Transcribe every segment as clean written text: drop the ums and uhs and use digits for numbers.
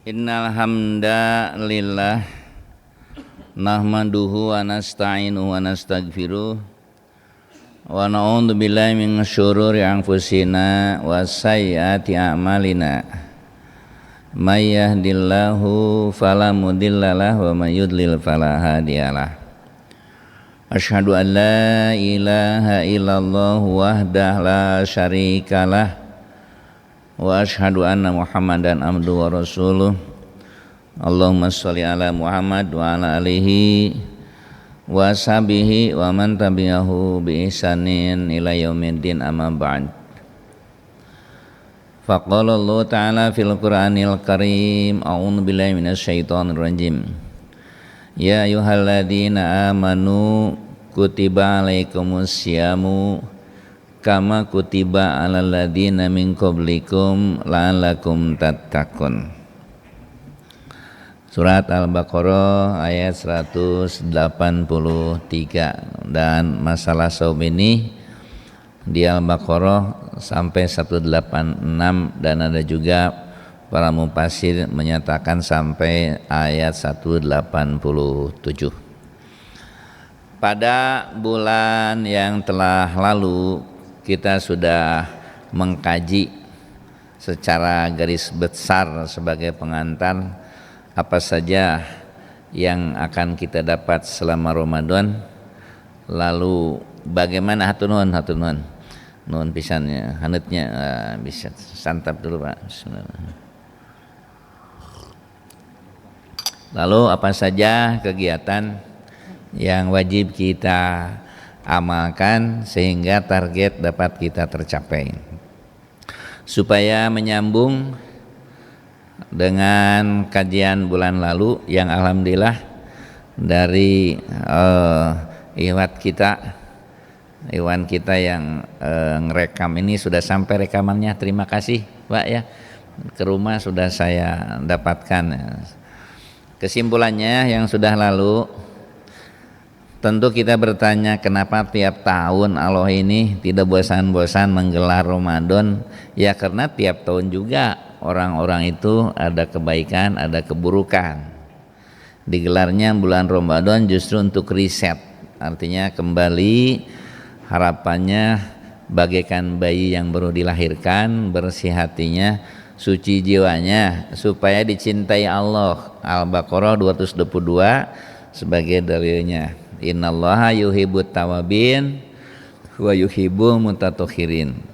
Innal hamdalillah nahmaduhu wa nasta'inuhu wa nastaghfiruh wa na'udzu billahi min syururi anfusina wa sayyiati a'malina. May yahdihillahu fala mudhillalah wa may yudlil fala hadiyalah. Asyhadu an la ilaha illallah wahdahu la syarikalah wa asyhadu anna Muhammadan abduhu wa rasuluh. Allahumma sholli ala Muhammad wa ala alihi wa sahbihi wa man tabi'ahu bi ihsanin ila yaumiddin, amma ba'd. Faqala Allah ta'ala fil Qur'anil Karim, a'udzu billahi minasyaitonir rajim. Ya ayyuhalladzina amanu kutiba alaikumus syamu kama kutiba alal ladzina min qablikum la'allakum tattaqun. Surat Al-Baqarah ayat 183. Dan masalah saum ini di Al-Baqarah sampai 186, dan ada juga para mufassir menyatakan sampai ayat 187. Pada bulan yang telah lalu kita sudah mengkaji secara garis besar sebagai pengantar apa saja yang akan kita dapat selama Ramadan. Lalu bagaimana hatunun nun pisannya hanutnya bisa santap dulu Pak. Bismillah. Lalu apa saja kegiatan yang wajib kita amalkan sehingga target dapat kita tercapai. Supaya menyambung dengan kajian bulan lalu yang alhamdulillah dari Iwan kita yang ngerekam ini sudah sampai rekamannya. Terima kasih Pak ya, ke rumah sudah saya dapatkan. Kesimpulannya yang sudah lalu, tentu kita bertanya kenapa tiap tahun Allah ini tidak bosan-bosan menggelar Ramadan. Ya karena tiap tahun juga orang-orang itu ada kebaikan, ada keburukan. Digelarnya bulan Ramadan justru untuk riset. Artinya kembali harapannya bagaikan bayi yang baru dilahirkan, bersih hatinya, suci jiwanya, supaya dicintai Allah. Al-Baqarah 222 sebagai dalilnya. Innallaha yuhibbut tawabin wa yuhibbul mutatahhirin.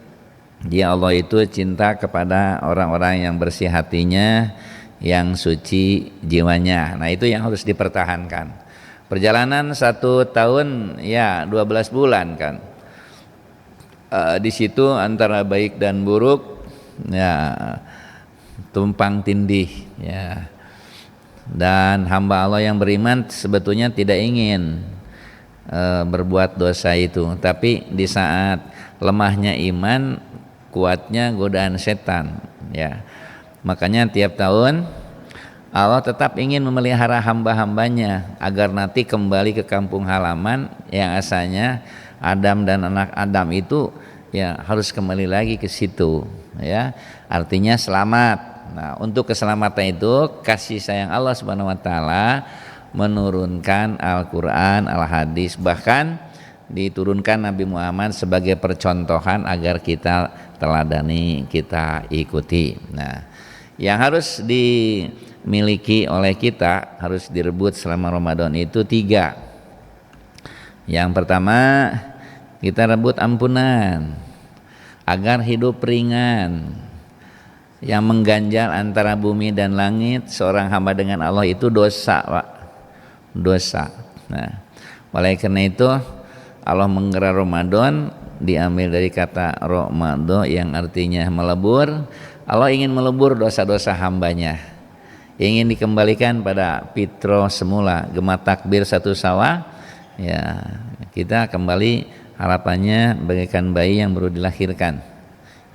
Dia Allah itu cinta kepada orang-orang yang bersih hatinya, yang suci jiwanya. Nah itu yang harus dipertahankan. Perjalanan 1 tahun ya 12 bulan kan. Di situ antara baik dan buruk ya tumpang tindih ya. Dan hamba Allah yang beriman sebetulnya tidak ingin berbuat dosa itu, tapi di saat lemahnya iman, kuatnya godaan setan ya. Makanya tiap tahun Allah tetap ingin memelihara hamba-hambanya agar nanti kembali ke kampung halaman yang asalnya Adam dan anak Adam itu ya harus kembali lagi ke situ ya. Artinya selamat. Nah, untuk keselamatan itu kasih sayang Allah Subhanahu wa taala menurunkan Al-Qur'an, Al-Hadis, bahkan diturunkan Nabi Muhammad sebagai percontohan agar kita teladani, kita ikuti. Nah, yang harus dimiliki oleh kita, harus direbut selama Ramadan itu 3. Yang pertama, kita rebut ampunan agar hidup ringan. Yang mengganjal antara bumi dan langit seorang hamba dengan Allah itu dosa Pak, dosa. Nah, oleh karena itu Allah menggelar Ramadan diambil dari kata Ramadan yang artinya melebur. Allah ingin melebur dosa-dosa hambanya, ingin dikembalikan pada fitrah semula, gema takbir satu sawa ya. Kita kembali harapannya bagaikan bayi yang baru dilahirkan,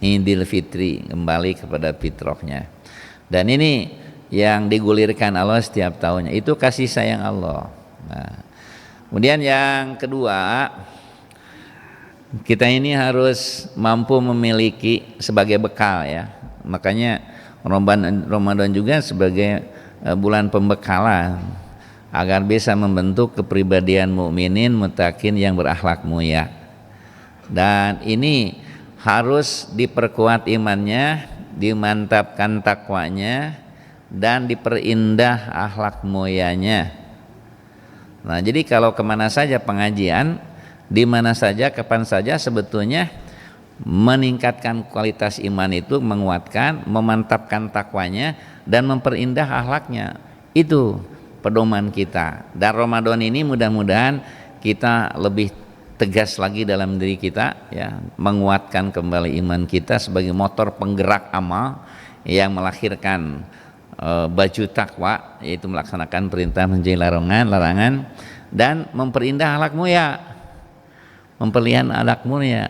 Idul Fitri, kembali kepada fitrahnya. Dan ini yang digulirkan Allah setiap tahunnya, itu kasih sayang Allah. Nah, kemudian yang kedua, kita ini harus mampu memiliki sebagai bekal ya. Makanya Ramadan juga sebagai bulan pembekalan agar bisa membentuk kepribadian mukminin muttaqin yang berakhlak mulia. Dan ini harus diperkuat imannya, dimantapkan takwanya, dan diperindah akhlak mulianya. Nah, jadi kalau kemana saja pengajian, di mana saja, kapan saja, sebetulnya meningkatkan kualitas iman itu menguatkan, memantapkan takwanya, dan memperindah akhlaknya. Itu pedoman kita. Dan Ramadan ini mudah-mudahan kita lebih tegas lagi dalam diri kita, ya, menguatkan kembali iman kita sebagai motor penggerak amal yang melahirkan baju takwa, yaitu melaksanakan perintah menjauhi larangan, dan memperindah akhlak mulia, mempelihara akhlak mulia.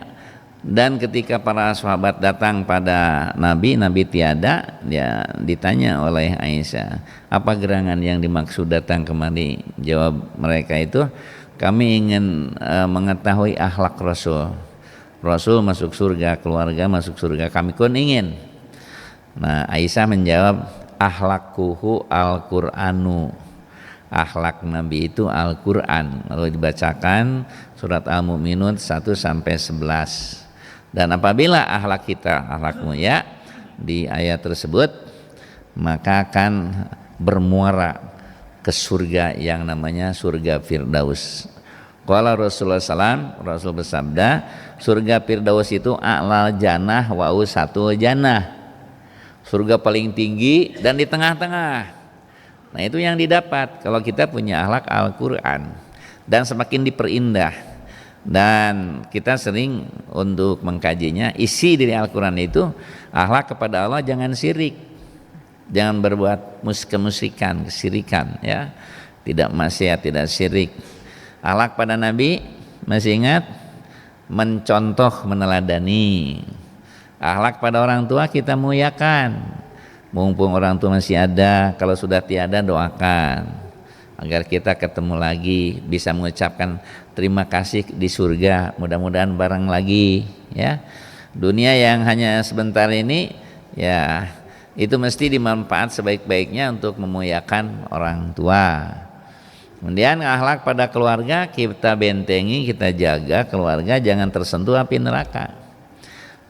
Dan ketika para sahabat datang pada Nabi tiada, dia ditanya oleh Aisyah, apa gerangan yang dimaksud datang kemari? Jawab mereka itu, kami ingin mengetahui akhlak Rasul. Rasul masuk surga, keluarga masuk surga, kami pun ingin. Nah, Aisyah menjawab, akhlakuhu Al-Qur'anu. Akhlak Nabi itu Al-Qur'an. Lalu dibacakan surat Al-Mu'minun 1 sampai 11. Dan apabila akhlak kita akhlak mulia di ayat tersebut, maka akan bermuara ke surga yang namanya surga Firdaus. Qala Rasulullah SAW, Rasul bersabda, surga Firdaus itu a'lal jannah wa satu jannah. Surga paling tinggi dan di tengah-tengah. Nah, itu yang didapat kalau kita punya akhlak Al-Qur'an, dan semakin diperindah. Dan kita sering untuk mengkajinya, isi dari Al-Quran itu akhlak kepada Allah, jangan syirik, jangan berbuat kemusyrikan, kesirikan, ya, tidak maksiat, tidak syirik. Akhlak pada Nabi, masih ingat, mencontoh, meneladani. Akhlak pada orang tua kita muliakan, mumpung orang tua masih ada, kalau sudah tiada doakan agar kita ketemu lagi, bisa mengucapkan terima kasih di surga, mudah-mudahan bareng lagi, ya. Dunia yang hanya sebentar ini, ya, itu mesti dimanfaat sebaik-baiknya untuk memuliakan orang tua. Kemudian akhlak pada keluarga kita bentengi, kita jaga keluarga jangan tersentuh api neraka.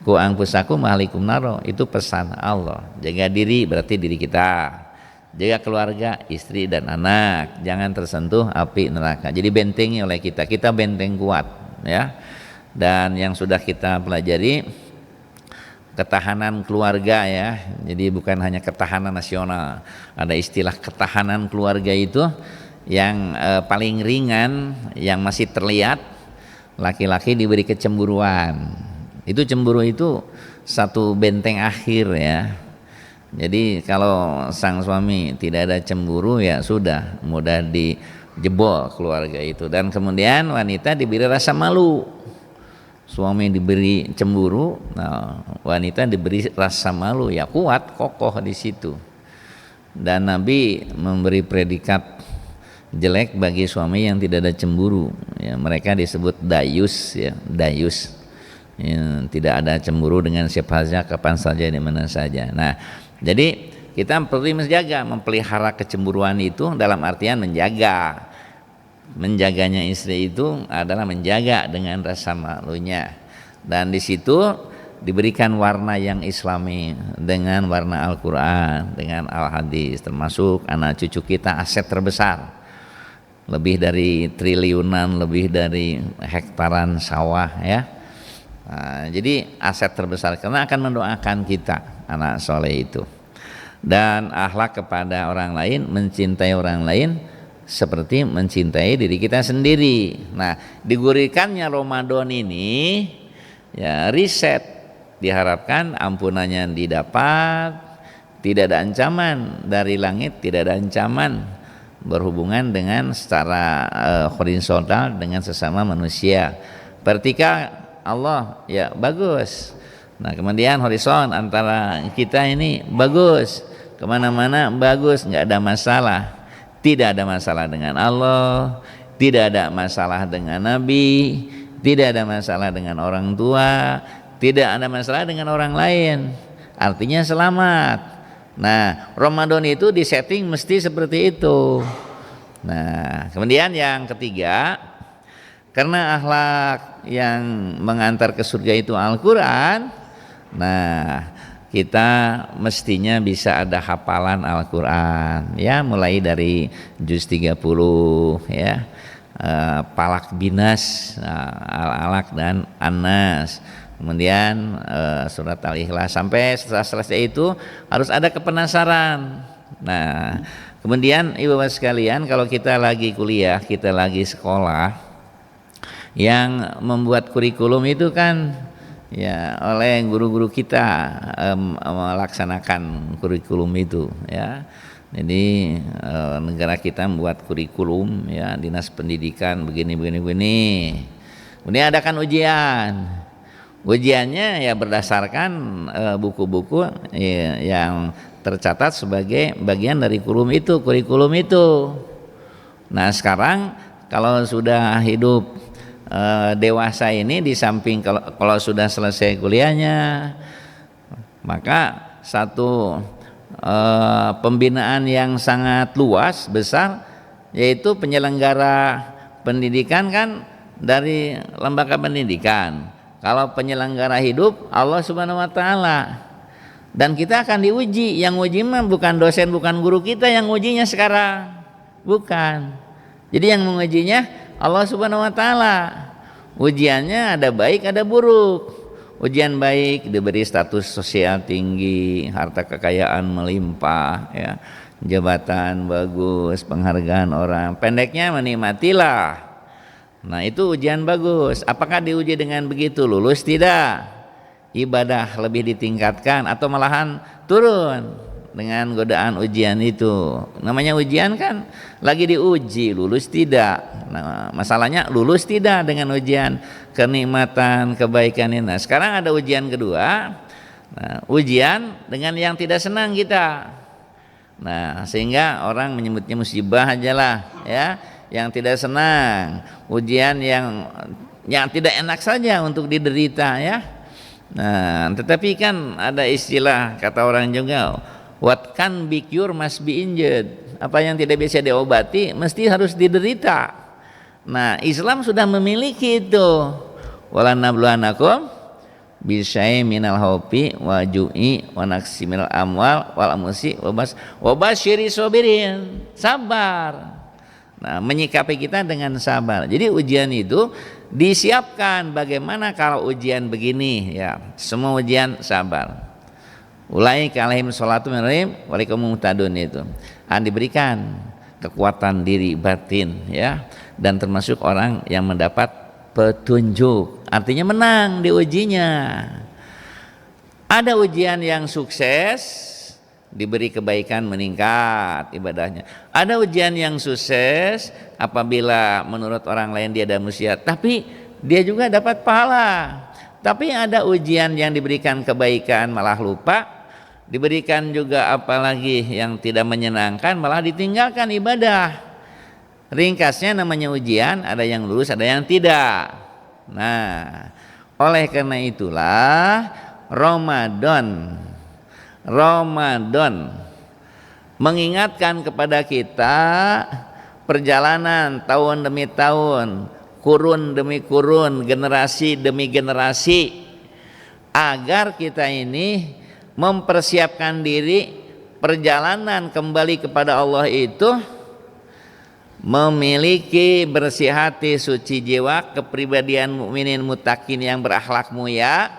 Ku anfusakum ahlikum naro, itu pesan Allah. Jaga diri berarti diri kita, jaga keluarga, istri dan anak, jangan tersentuh api neraka. Jadi bentengi oleh kita benteng kuat, ya. Dan yang sudah kita pelajari, ketahanan keluarga, ya. Jadi bukan hanya ketahanan nasional, ada istilah ketahanan keluarga itu yang paling ringan, yang masih terlihat, laki-laki diberi kecemburuan. Itu cemburu itu satu benteng akhir, ya. Jadi kalau sang suami tidak ada cemburu, ya sudah, mudah dijebol keluarga itu. Dan kemudian wanita diberi rasa malu. Suami diberi cemburu, nah wanita diberi rasa malu, ya kuat, kokoh di situ. Dan Nabi memberi predikat jelek bagi suami yang tidak ada cemburu, ya, mereka disebut dayus, ya, dayus, ya, tidak ada cemburu dengan siapa saja, kapan saja, di mana saja. Nah, jadi kita perlu menjaga, memelihara kecemburuan itu dalam artian menjaganya istri itu adalah menjaga dengan rasa malunya. Dan di situ diberikan warna yang islami dengan warna Al-Quran, dengan Al-Hadis, termasuk anak cucu kita aset terbesar. Lebih dari triliunan, lebih dari hektaran sawah, ya. Nah, jadi aset terbesar karena akan mendoakan kita anak soleh itu. Dan akhlak kepada orang lain, mencintai orang lain seperti mencintai diri kita sendiri. Nah, digurikannya Ramadan ini, ya, riset, diharapkan ampunannya didapat, tidak ada ancaman dari langit, tidak ada ancaman berhubungan dengan secara horizontal dengan sesama manusia. Pertika Allah, ya bagus. Nah, kemudian horizon antara kita ini bagus, kemana-mana bagus, nggak ada masalah. Tidak ada masalah dengan Allah, tidak ada masalah dengan Nabi, tidak ada masalah dengan orang tua, tidak ada masalah dengan orang lain. Artinya selamat. Nah, Ramadan itu disetting mesti seperti itu. Nah, kemudian yang ketiga, karena akhlak yang mengantar ke surga itu Al-Quran. Nah, kita mestinya bisa ada hafalan Al-Quran ya, mulai dari juz 30 ya, Falak Binas, Al-Alaq dan An-Nas, kemudian surat Al-Ikhlas, sampai setelah selesai itu harus ada kepenasaran. Nah, kemudian ibu bapak sekalian, kalau kita lagi kuliah, kita lagi sekolah, yang membuat kurikulum itu kan ya oleh guru-guru kita, melaksanakan kurikulum itu ya. Jadi negara kita membuat kurikulum ya, dinas pendidikan begini. Kemudian adakan ujiannya ya berdasarkan buku-buku yang tercatat sebagai bagian dari kurikulum itu. Nah, sekarang kalau sudah hidup dewasa ini, di samping kalau sudah selesai kuliahnya, maka satu pembinaan yang sangat luas besar, yaitu penyelenggara pendidikan kan dari lembaga pendidikan. Kalau penyelenggara hidup Allah Subhanahu wa taala, dan kita akan diuji. Yang uji mah bukan dosen, bukan guru kita yang ujinya sekarang, bukan. Jadi yang mengujinya Allah Subhanahu wa taala. Ujiannya ada baik ada buruk. Ujian baik diberi status sosial tinggi, harta kekayaan melimpah ya, jabatan bagus, penghargaan orang. Pendeknya menikmatilah. Nah, itu ujian bagus. Apakah diuji dengan begitu lulus tidak? Ibadah lebih ditingkatkan atau malahan turun dengan godaan ujian itu. Namanya ujian kan lagi diuji, lulus tidak. Nah, masalahnya lulus tidak dengan ujian kenikmatan, kebaikan ini. Nah, sekarang ada ujian kedua. Nah, ujian dengan yang tidak senang kita. Nah, sehingga orang menyebutnya musibah aja lah ya, yang tidak senang. Ujian yang tidak enak saja untuk diderita ya. Nah, tetapi kan ada istilah kata orang juga, what can be cured must be injured. Apa yang tidak bisa diobati mesti harus diderita. Nah, Islam sudah memiliki itu. Wala nabluwanakum bisyai minal khaufi wa ju'i wa naqsi minal amwal wal anfusi wa basyiri sabirin. Sabar. Nah, menyikapi kita dengan sabar. Jadi ujian itu disiapkan. Bagaimana kalau ujian begini ya? Semua ujian sabar. Ulaika alaihim sholatu min rabbihim wa lahum muhtadun, itu diberikan kekuatan diri batin ya, dan termasuk orang yang mendapat petunjuk, artinya menang di ujinya. Ada ujian yang sukses, diberi kebaikan, meningkat ibadahnya. Ada ujian yang sukses apabila menurut orang lain dia ada musyiat, tapi dia juga dapat pahala. Tapi ada ujian yang diberikan kebaikan malah lupa, diberikan juga apalagi yang tidak menyenangkan malah ditinggalkan ibadah. Ringkasnya namanya ujian, ada yang lulus, ada yang tidak. Nah, oleh karena itulah Ramadan mengingatkan kepada kita perjalanan tahun demi tahun, kurun demi kurun, generasi demi generasi, agar kita ini mempersiapkan diri perjalanan kembali kepada Allah itu memiliki bersih hati, suci jiwa, kepribadian mukminin muttaqin yang berakhlak mulia,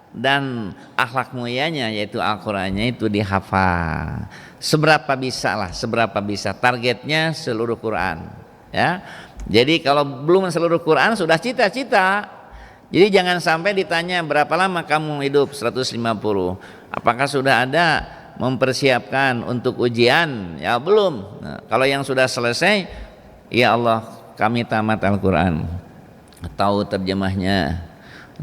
dan akhlak mulianya yaitu Al-Qur'annya itu dihafal. Seberapa bisa, targetnya seluruh Quran ya. Jadi kalau belum seluruh Quran sudah cita-cita. Jadi jangan sampai ditanya berapa lama kamu hidup, 150. Apakah sudah ada mempersiapkan untuk ujian? Ya belum. Nah, kalau yang sudah selesai, ya Allah kami tamat Al-Quran, tahu terjemahnya,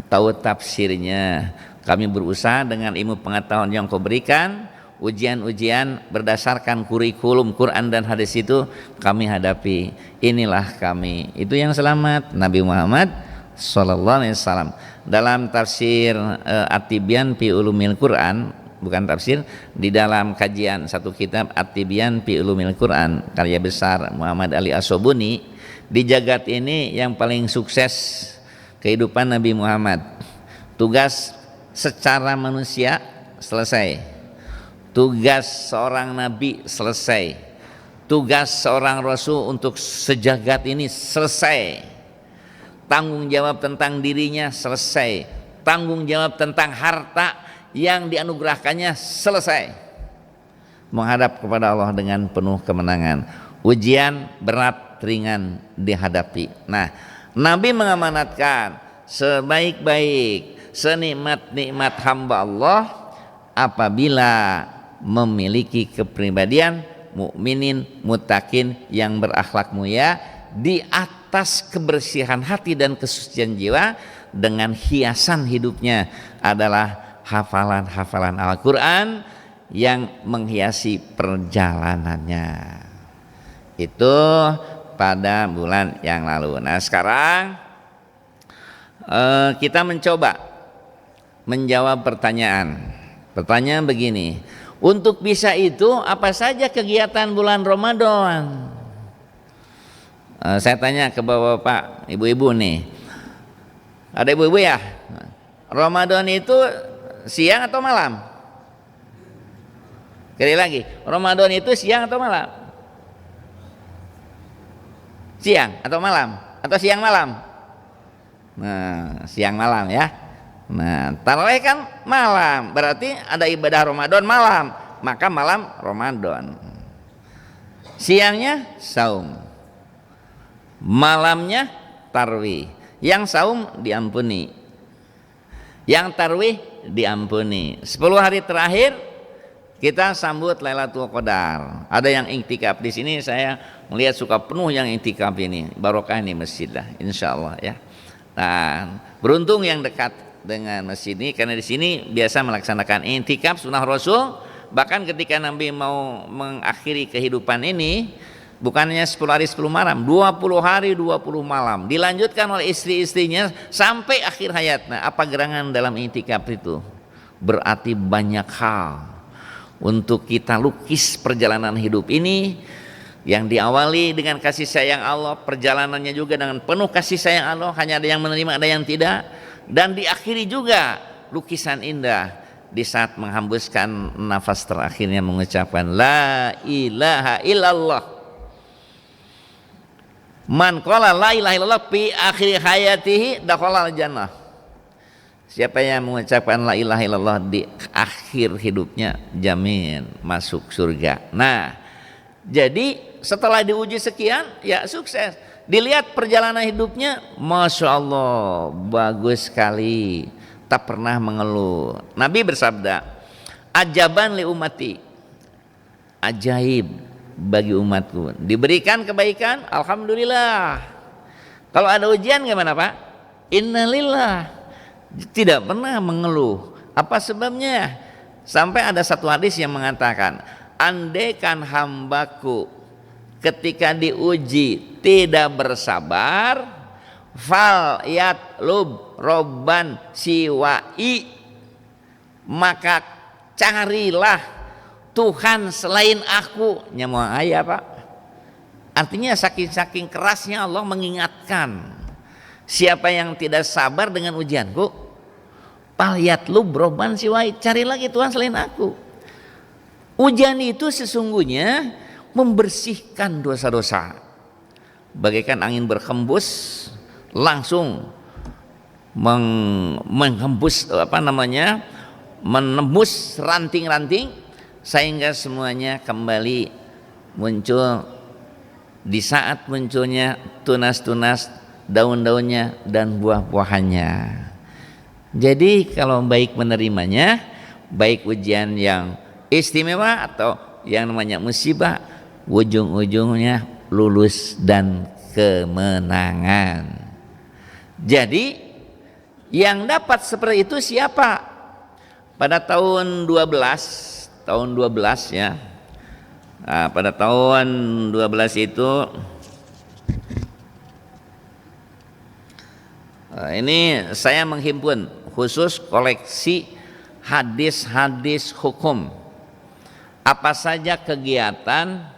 tahu tafsirnya, kami berusaha dengan ilmu pengetahuan yang Kau berikan, ujian-ujian berdasarkan kurikulum Quran dan hadis itu kami hadapi, inilah kami. Itu yang selamat. Nabi Muhammad sallallahu alaihi wasallam dalam tafsir At-Tibyan fi Ulumil Quran bukan tafsir, di dalam kajian satu kitab At-Tibyan fi Ulumil Quran karya besar Muhammad Ali As-Sobuni, di jagat ini yang paling sukses kehidupan Nabi Muhammad. Tugas secara manusia selesai, tugas seorang nabi selesai, tugas seorang rasul untuk sejagat ini selesai, tanggung jawab tentang dirinya selesai, tanggung jawab tentang harta yang dianugerahkannya selesai, menghadap kepada Allah dengan penuh kemenangan. Ujian berat ringan dihadapi. Nah, Nabi mengamanatkan sebaik-baik, senikmat-nikmat hamba Allah apabila memiliki kepribadian mukminin muttaqin yang berakhlak mulia di atas kebersihan hati dan kesucian jiwa, dengan hiasan hidupnya adalah hafalan-hafalan Al-Quran yang menghiasi perjalanannya. Itu pada bulan yang lalu. Nah, sekarang kita mencoba menjawab pertanyaan. Pertanyaan begini, untuk bisa itu apa saja kegiatan bulan Ramadan? Saya tanya ke bapak-bapak, ibu-ibu nih. Ada ibu-ibu ya? Ramadan itu siang atau malam? Sekali lagi, Ramadan itu siang atau malam? Siang atau malam? Atau siang malam? Nah, siang malam ya. Nah, tarawih kan malam, berarti ada ibadah Ramadan malam, maka malam Ramadan. Siangnya saum, malamnya tarawih. Yang saum diampuni, yang tarawih diampuni. 10 hari terakhir kita sambut Lailatul Qadar. Ada yang iktikaf di sini, saya melihat suka penuh yang iktikaf ini. Barokah ini masjid lah, insyaallah ya. Nah, beruntung yang dekat dengan masjid ini, karena di sini biasa melaksanakan iktikaf sunnah Rasul. Bahkan ketika Nabi mau mengakhiri kehidupan ini, bukannya 10 hari 10 malam, 20 hari 20 malam, dilanjutkan oleh istri-istrinya sampai akhir hayatnya. Apa gerangan dalam iktikaf itu? Berarti banyak hal untuk kita lukis perjalanan hidup ini yang diawali dengan kasih sayang Allah, perjalanannya juga dengan penuh kasih sayang Allah, hanya ada yang menerima, ada yang tidak, dan diakhiri juga lukisan indah di saat menghembuskan nafas terakhirnya mengucapkan la ilaha illallah. Man qala la ilaha illallah fi akhir hayatihi dakhalal jannah. Siapa yang mengucapkan la ilaha illallah di akhir hidupnya, jamin masuk surga. Nah, jadi setelah diuji sekian, ya sukses. Dilihat perjalanan hidupnya, masya Allah, bagus sekali, tak pernah mengeluh. Nabi bersabda, ajaban li umati, ajaib bagi umatku, diberikan kebaikan, alhamdulillah. Kalau ada ujian gimana Pak? Innalillah, tidak pernah mengeluh. Apa sebabnya? Sampai ada satu hadis yang mengatakan, andaikan hambaku ketika diuji tidak bersabar, fal yatlub robban siwai, maka carilah Tuhan selain aku. Nyamuang ayah Pak. Artinya saking kerasnya Allah mengingatkan, siapa yang tidak sabar dengan ujianku, fal yatlub robban siwai, cari lagi Tuhan selain aku. Ujian itu sesungguhnya membersihkan dosa-dosa, bagaikan angin berhembus langsung menghembus menembus ranting-ranting sehingga semuanya kembali muncul di saat munculnya tunas-tunas daun-daunnya dan buah-buahannya. Jadi kalau baik menerimanya, baik ujian yang istimewa atau yang namanya musibah, ujung-ujungnya lulus dan kemenangan. Jadi yang dapat seperti itu siapa? Pada tahun 12 ya. Nah, pada tahun 12 itu ini saya menghimpun khusus koleksi hadis-hadis hukum. Apa saja kegiatan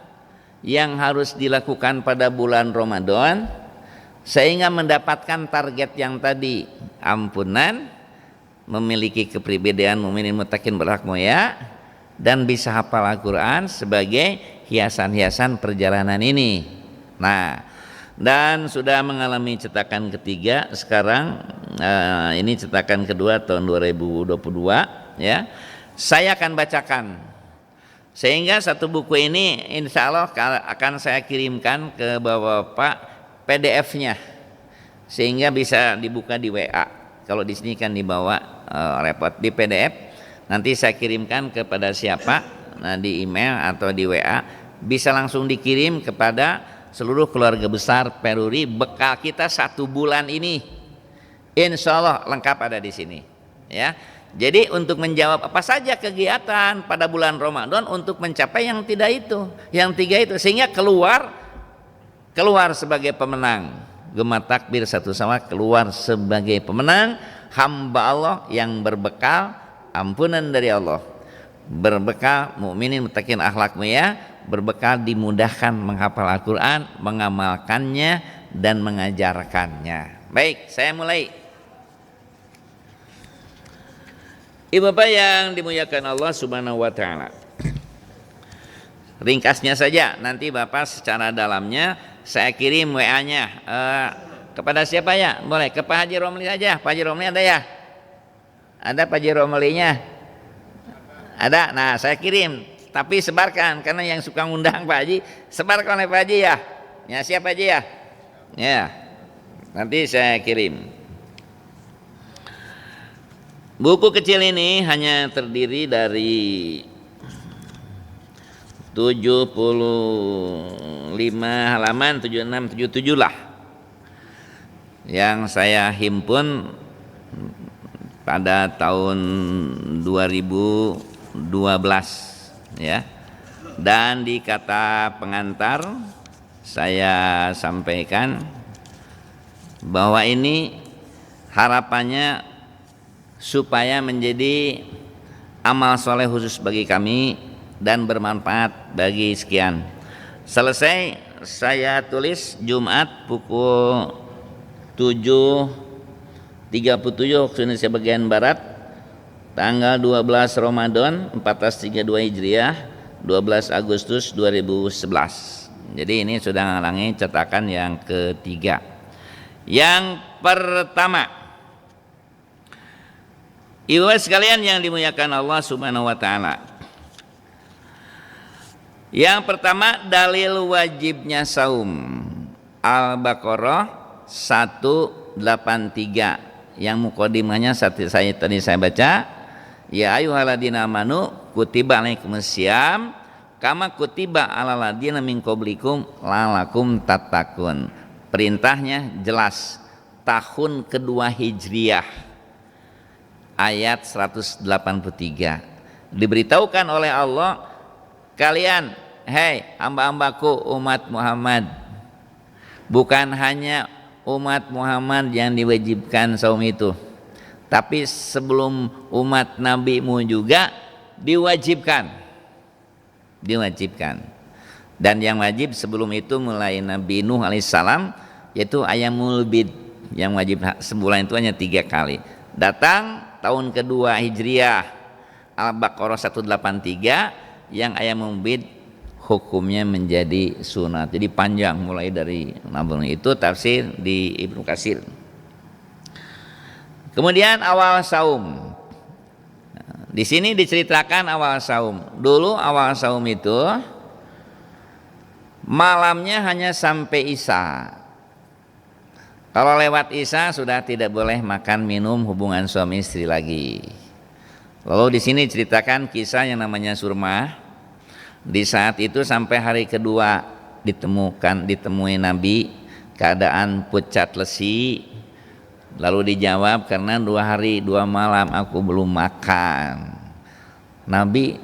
yang harus dilakukan pada bulan Ramadan sehingga mendapatkan target yang tadi, ampunan, memiliki kepribadian mukminin muttaqin bertakwa ya, dan bisa hafal Al-Quran sebagai hiasan-hiasan perjalanan ini. Nah, dan sudah mengalami cetakan ketiga sekarang, ini cetakan kedua tahun 2022 ya. Saya akan bacakan, sehingga satu buku ini insya Allah akan saya kirimkan ke Bapak PDF-nya, sehingga bisa dibuka di WA. Kalau di sini kan dibawa repot. Di PDF nanti saya kirimkan kepada siapa, nah di email atau di WA, bisa langsung dikirim kepada seluruh keluarga besar Peruri. Bekal kita 1 bulan ini insya Allah lengkap ada di sini ya. Jadi untuk menjawab apa saja kegiatan pada bulan Ramadan untuk mencapai yang tidak itu, yang 3 itu, sehingga keluar sebagai pemenang. Gema takbir satu sama keluar sebagai pemenang, hamba Allah yang berbekal ampunan dari Allah, berbekal mukminin muttaqin akhlak mulia, berbekal dimudahkan menghafal Al-Quran, mengamalkannya dan mengajarkannya. Baik, saya mulai. Ibu bapak yang dimuliakan Allah subhanahu wa ta'ala, ringkasnya saja, nanti bapak secara dalamnya saya kirim WA-nya kepada siapa ya? Boleh ke Pak Haji Romli saja. Pak Haji Romli ada ya? Ada Pak Haji Romlinya? Ada. Nah saya kirim, tapi sebarkan, karena yang suka ngundang Pak Haji sebarkan oleh Pak Haji ya. Ya siap Pak Haji ya? Ya, nanti saya kirim. Buku kecil ini hanya terdiri dari 75 halaman, 76, 77 lah, yang saya himpun pada tahun 2012 ya. Dan di kata pengantar saya sampaikan bahwa ini harapannya supaya menjadi amal soleh khusus bagi kami dan bermanfaat bagi sekian. Selesai saya tulis Jumat pukul 7.37 waktu Indonesia bagian Barat, tanggal 12 Ramadan 1432 Hijriah, 12 Agustus 2011. Jadi ini sudah mengalami cetakan yang ketiga. Yang pertama, ibu sekalian yang dimuliakan Allah subhanahu wa ta'ala, yang pertama dalil wajibnya saum, Al-Baqarah 183 yang mukadimahnya saya baca, ya ayyuhalladzina amanu kutiba alaikumusiyam kama kutiba alal ladzina min qablikum la'allakum tattaqun. Perintahnya jelas, tahun kedua Hijriah, ayat 183. Diberitahukan oleh Allah, kalian, hei hamba-hambaku umat Muhammad, bukan hanya umat Muhammad yang diwajibkan saum itu, tapi sebelum umat nabimu juga diwajibkan. Dan yang wajib sebelum itu mulai Nabi Nuh alaihissalam, yaitu ayamul bid, yang wajib sebulan itu hanya 3 kali. Datang tahun kedua Hijriah, Al-Baqarah 183, yang ayamul bid hukumnya menjadi sunat. Jadi panjang mulai dari Nabi itu tafsir di Ibnu Katsir. Kemudian awal saum. Di sini diceritakan awal saum. Dulu awal saum itu malamnya hanya sampai Isya. Kalau lewat Isya sudah tidak boleh makan minum hubungan suami istri lagi. Lalu di sini ceritakan kisah yang namanya Surmah. Di saat itu sampai hari kedua ditemui Nabi keadaan pucat lesi. Lalu dijawab, karena 2 hari 2 malam aku belum makan. Nabi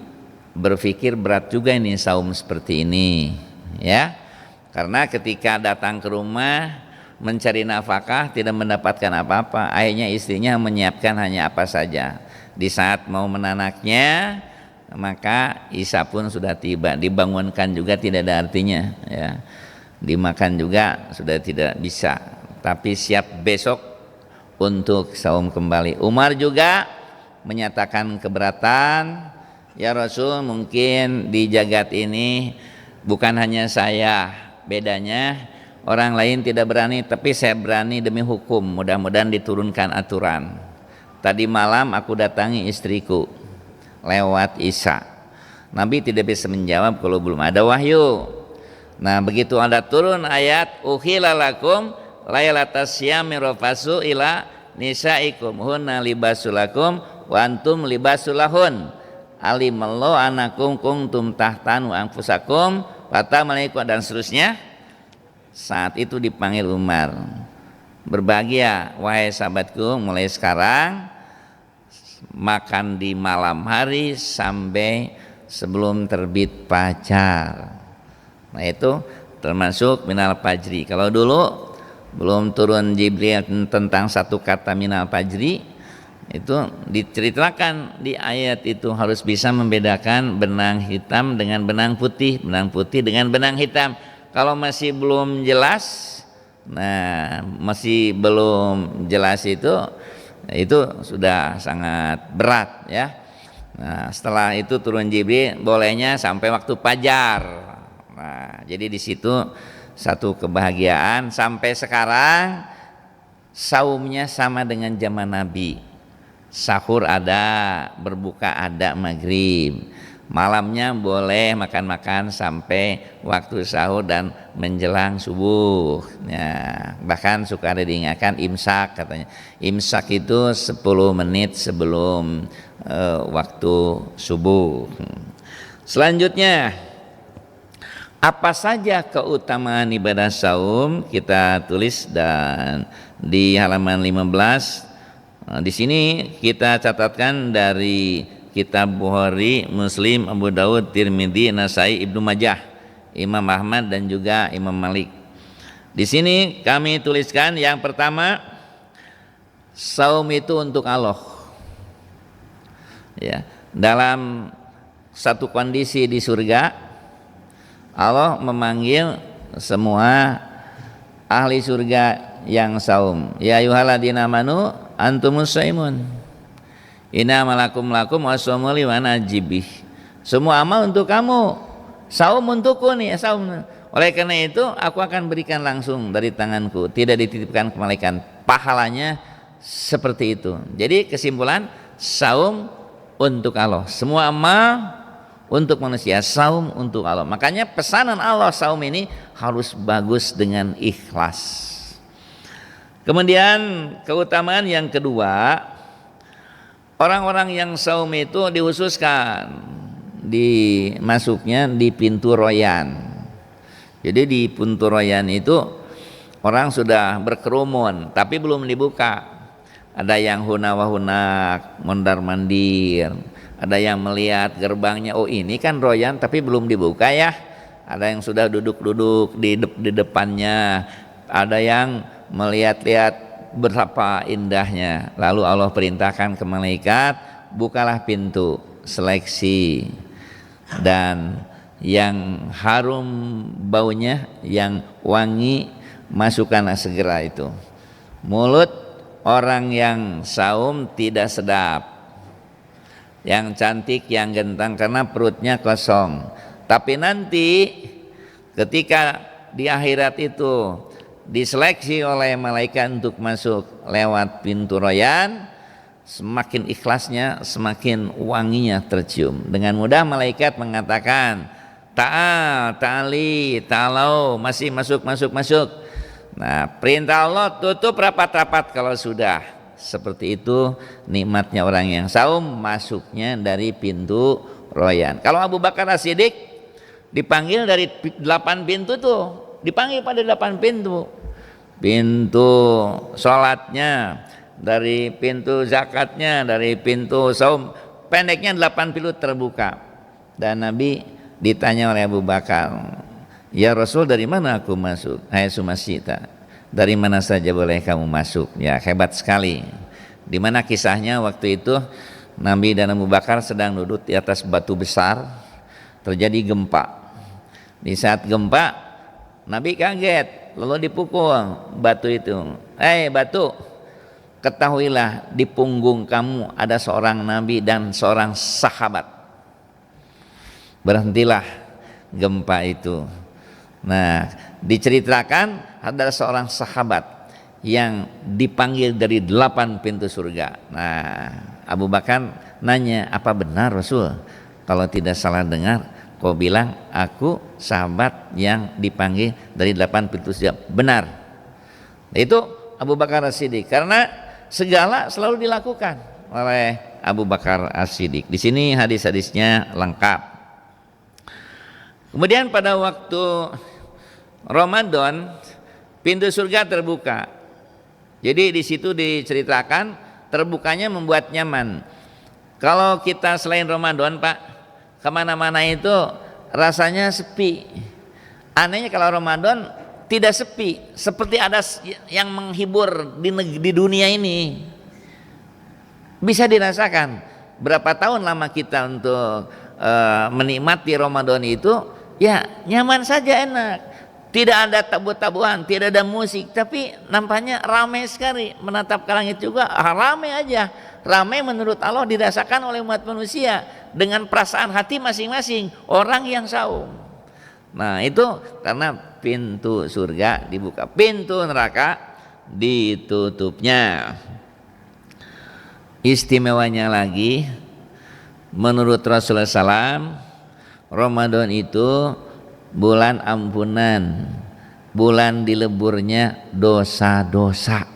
berpikir berat juga ini saum seperti ini, ya. Karena ketika datang ke rumah mencari nafkah tidak mendapatkan apa-apa, akhirnya istrinya menyiapkan hanya apa saja. Di saat mau menanaknya, maka Isya pun sudah tiba. Dibangunkan juga tidak ada artinya, ya. Dimakan juga sudah tidak bisa, tapi siap besok untuk saum kembali. Umar juga menyatakan keberatan, ya Rasul, mungkin di jagat ini bukan hanya saya, bedanya orang lain tidak berani, tapi saya berani demi hukum. Mudah-mudahan diturunkan aturan. Tadi malam aku datangi istriku lewat Isya. Nabi tidak bisa menjawab kalau belum ada wahyu. Nah, begitu ada turun ayat uhilla lakum lailatas syami rafasu ila nisaikum hunna libasul lakum wa antum libasul lahun alimallahu anakum kuntum tahtanu anfusakum fatamalikum dan seterusnya. Saat itu dipanggil Umar, berbahagia wahai sahabatku, mulai sekarang makan di malam hari sampai sebelum terbit fajar. Nah, itu termasuk minal fajri. Kalau dulu belum turun Jibril tentang satu kata minal fajri, itu diceritakan di ayat itu harus bisa membedakan benang hitam dengan benang putih dengan benang hitam. Kalau masih belum jelas, nah masih belum jelas itu sudah sangat berat, ya. Nah, setelah itu turun Jibril, bolehnya sampai waktu fajar. Nah, jadi di situ satu kebahagiaan. Sampai sekarang saumnya sama dengan zaman Nabi. Sahur ada, berbuka ada maghrib. Malamnya boleh makan-makan sampai waktu sahur dan menjelang subuh, ya. Bahkan suka ada diingatkan imsak, katanya imsak itu 10 menit sebelum waktu subuh. Selanjutnya, apa saja keutamaan ibadah saum, kita tulis dan di halaman 15. Di sini kita catatkan dari kitab Bukhari, Muslim, Abu Daud, Tirmidzi, Nasai, Ibnu Majah, Imam Ahmad dan juga Imam Malik. Di sini kami tuliskan yang pertama, saum itu untuk Allah. Ya, dalam satu kondisi di surga, Allah memanggil semua ahli surga yang saum. Ya ayyuhalladzina amanu antumus shaimun. Inna malakum lakum wasawmu liman ajibih. Semua amal untuk kamu, saum untukku nih, saum. Oleh karena itu aku akan berikan langsung dari tanganku, tidak dititipkan ke malaikat. Pahalanya seperti itu. Jadi kesimpulan, saum untuk Allah. Semua amal untuk manusia, saum untuk Allah. Makanya pesanan Allah saum ini harus bagus dengan ikhlas. Kemudian keutamaan yang kedua, orang-orang yang saum itu dihususkan masuknya di pintu royan. Jadi di pintu royan itu orang sudah berkerumun tapi belum dibuka. Ada yang hunak mondar mandir, ada yang melihat gerbangnya, oh ini kan royan tapi belum dibuka ya. Ada yang sudah duduk-duduk di depannya, ada yang melihat-lihat betapa indahnya. Lalu Allah perintahkan ke malaikat, bukalah pintu, seleksi, dan yang harum baunya, yang wangi, masukkanlah segera itu. Mulut orang yang saum tidak sedap, yang cantik, yang genteng, karena perutnya kosong. Tapi nanti ketika di akhirat itu diseleksi oleh malaikat untuk masuk lewat pintu royan, semakin ikhlasnya, semakin wanginya tercium. Dengan mudah malaikat mengatakan, ta'ali, ta'alau, masih masuk. Nah, perintah Allah tutup rapat-rapat kalau sudah. Seperti itu nikmatnya orang yang saum, masuknya dari pintu royan. Kalau Abu Bakar As-Siddiq dipanggil dari 8 pintu tuh, dipanggil pada 8 pintu. Pintu sholatnya, dari pintu zakatnya, dari pintu saum, pendeknya 8 pintu terbuka. Dan Nabi ditanya oleh Abu Bakar, ya Rasul, dari mana aku masuk? Hai sumasita, dari mana saja boleh kamu masuk. Ya, hebat sekali. Di mana kisahnya waktu itu Nabi dan Abu Bakar sedang duduk di atas batu besar, terjadi gempa. Di saat gempa, Nabi kaget, lalu dipukul batu itu. Batu, ketahuilah di punggung kamu ada seorang Nabi dan seorang sahabat. Berhentilah gempa itu. Nah, diceritakan ada seorang sahabat yang dipanggil dari 8 pintu surga. Nah, Abu Bakar nanya, apa benar Rasul? Kalau tidak salah dengar, kau bilang aku sahabat yang dipanggil dari 8 pintu surga. Benar. Itu Abu Bakar As-Siddiq, karena segala selalu dilakukan oleh Abu Bakar As-Siddiq. Di sini hadis-hadisnya lengkap. Kemudian pada waktu Ramadan, pintu surga terbuka. Jadi di situ diceritakan terbukanya membuat nyaman. Kalau kita selain Ramadan, Pak, kemana-mana itu rasanya sepi. Anehnya kalau Ramadan tidak sepi, seperti ada yang menghibur di dunia ini. Bisa dirasakan berapa tahun lama kita untuk menikmati Ramadan itu, ya nyaman saja, enak. Tidak ada tabu-tabuan, tidak ada musik, tapi nampaknya ramai sekali. Menatap ke langit juga ramai aja. Ramai menurut Allah dirasakan oleh umat manusia dengan perasaan hati masing-masing orang yang saum. Nah, itu karena pintu surga dibuka, pintu neraka ditutupnya. Istimewanya lagi, menurut Rasulullah SAW, Ramadan itu bulan ampunan, bulan dileburnya dosa-dosa.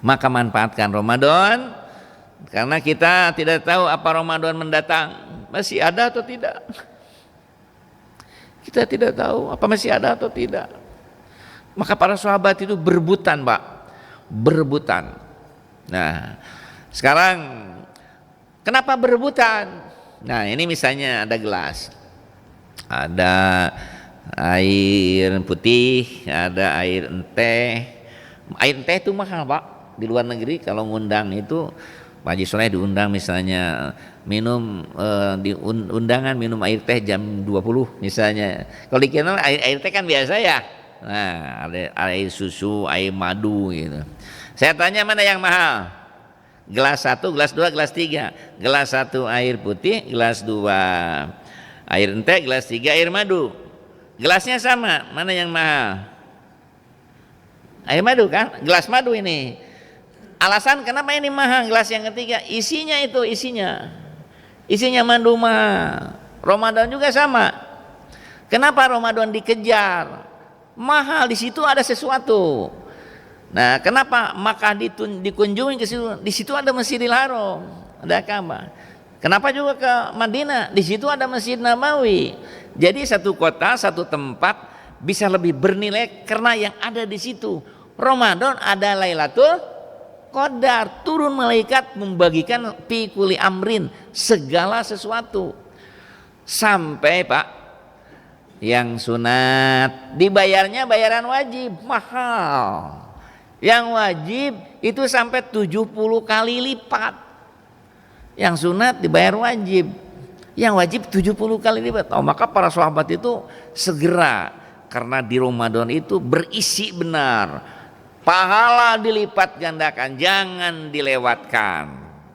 Maka manfaatkan Ramadan, karena kita tidak tahu apa Ramadan mendatang masih ada atau tidak. Kita tidak tahu apa masih ada atau tidak. Maka para sahabat itu berebutan, Pak, berebutan. Nah, sekarang kenapa berebutan? Nah, ini misalnya ada gelas, ada air putih, ada air teh. Air teh itu mahal, Pak. Di luar negeri kalau ngundang itu, Pak Haji Soleh diundang misalnya minum di undangan minum air teh jam 20 misalnya. Kalau di kita air teh kan biasa ya. Nah, ada air susu, air madu gitu. Saya tanya mana yang mahal? Gelas 1, gelas 2, gelas 3. Gelas 1 air putih, gelas 2 air teh, gelas 3 air madu. Gelasnya sama, mana yang mahal? Air madu kan? Gelas madu ini. Alasan kenapa ini mahal gelas yang ketiga? Isinya madu mahal. Ramadan juga sama. Kenapa Ramadan dikejar? Mahal, di situ ada sesuatu. Nah, kenapa Makkah dikunjungi ke situ? Di situ ada Masjidil Haram, ada Ka'bah. Kenapa juga ke Madinah? Di situ ada Masjid Nabawi. Jadi satu kota, satu tempat bisa lebih bernilai karena yang ada di situ. Ramadan ada Lailatul Qadar, turun malaikat membagikan fi kulli amrin, segala sesuatu. Sampai, Pak, yang sunat dibayarnya bayaran wajib, mahal. Yang wajib itu sampai 70 kali lipat. Yang sunat dibayar wajib, yang wajib 70 kali lipat. Maka para sahabat itu segera, karena di Ramadan itu berisi benar, pahala dilipat gandakan, jangan dilewatkan.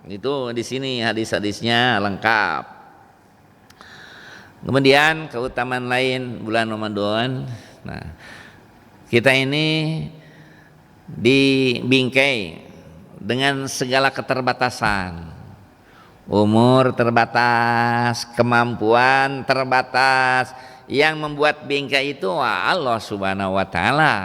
Itu di sini hadis-hadisnya lengkap. Kemudian keutamaan lain bulan Ramadan. Nah, kita ini dibingkai dengan segala keterbatasan. Umur terbatas, kemampuan terbatas. Yang membuat bingkai itu Allah Subhanahu wa taala.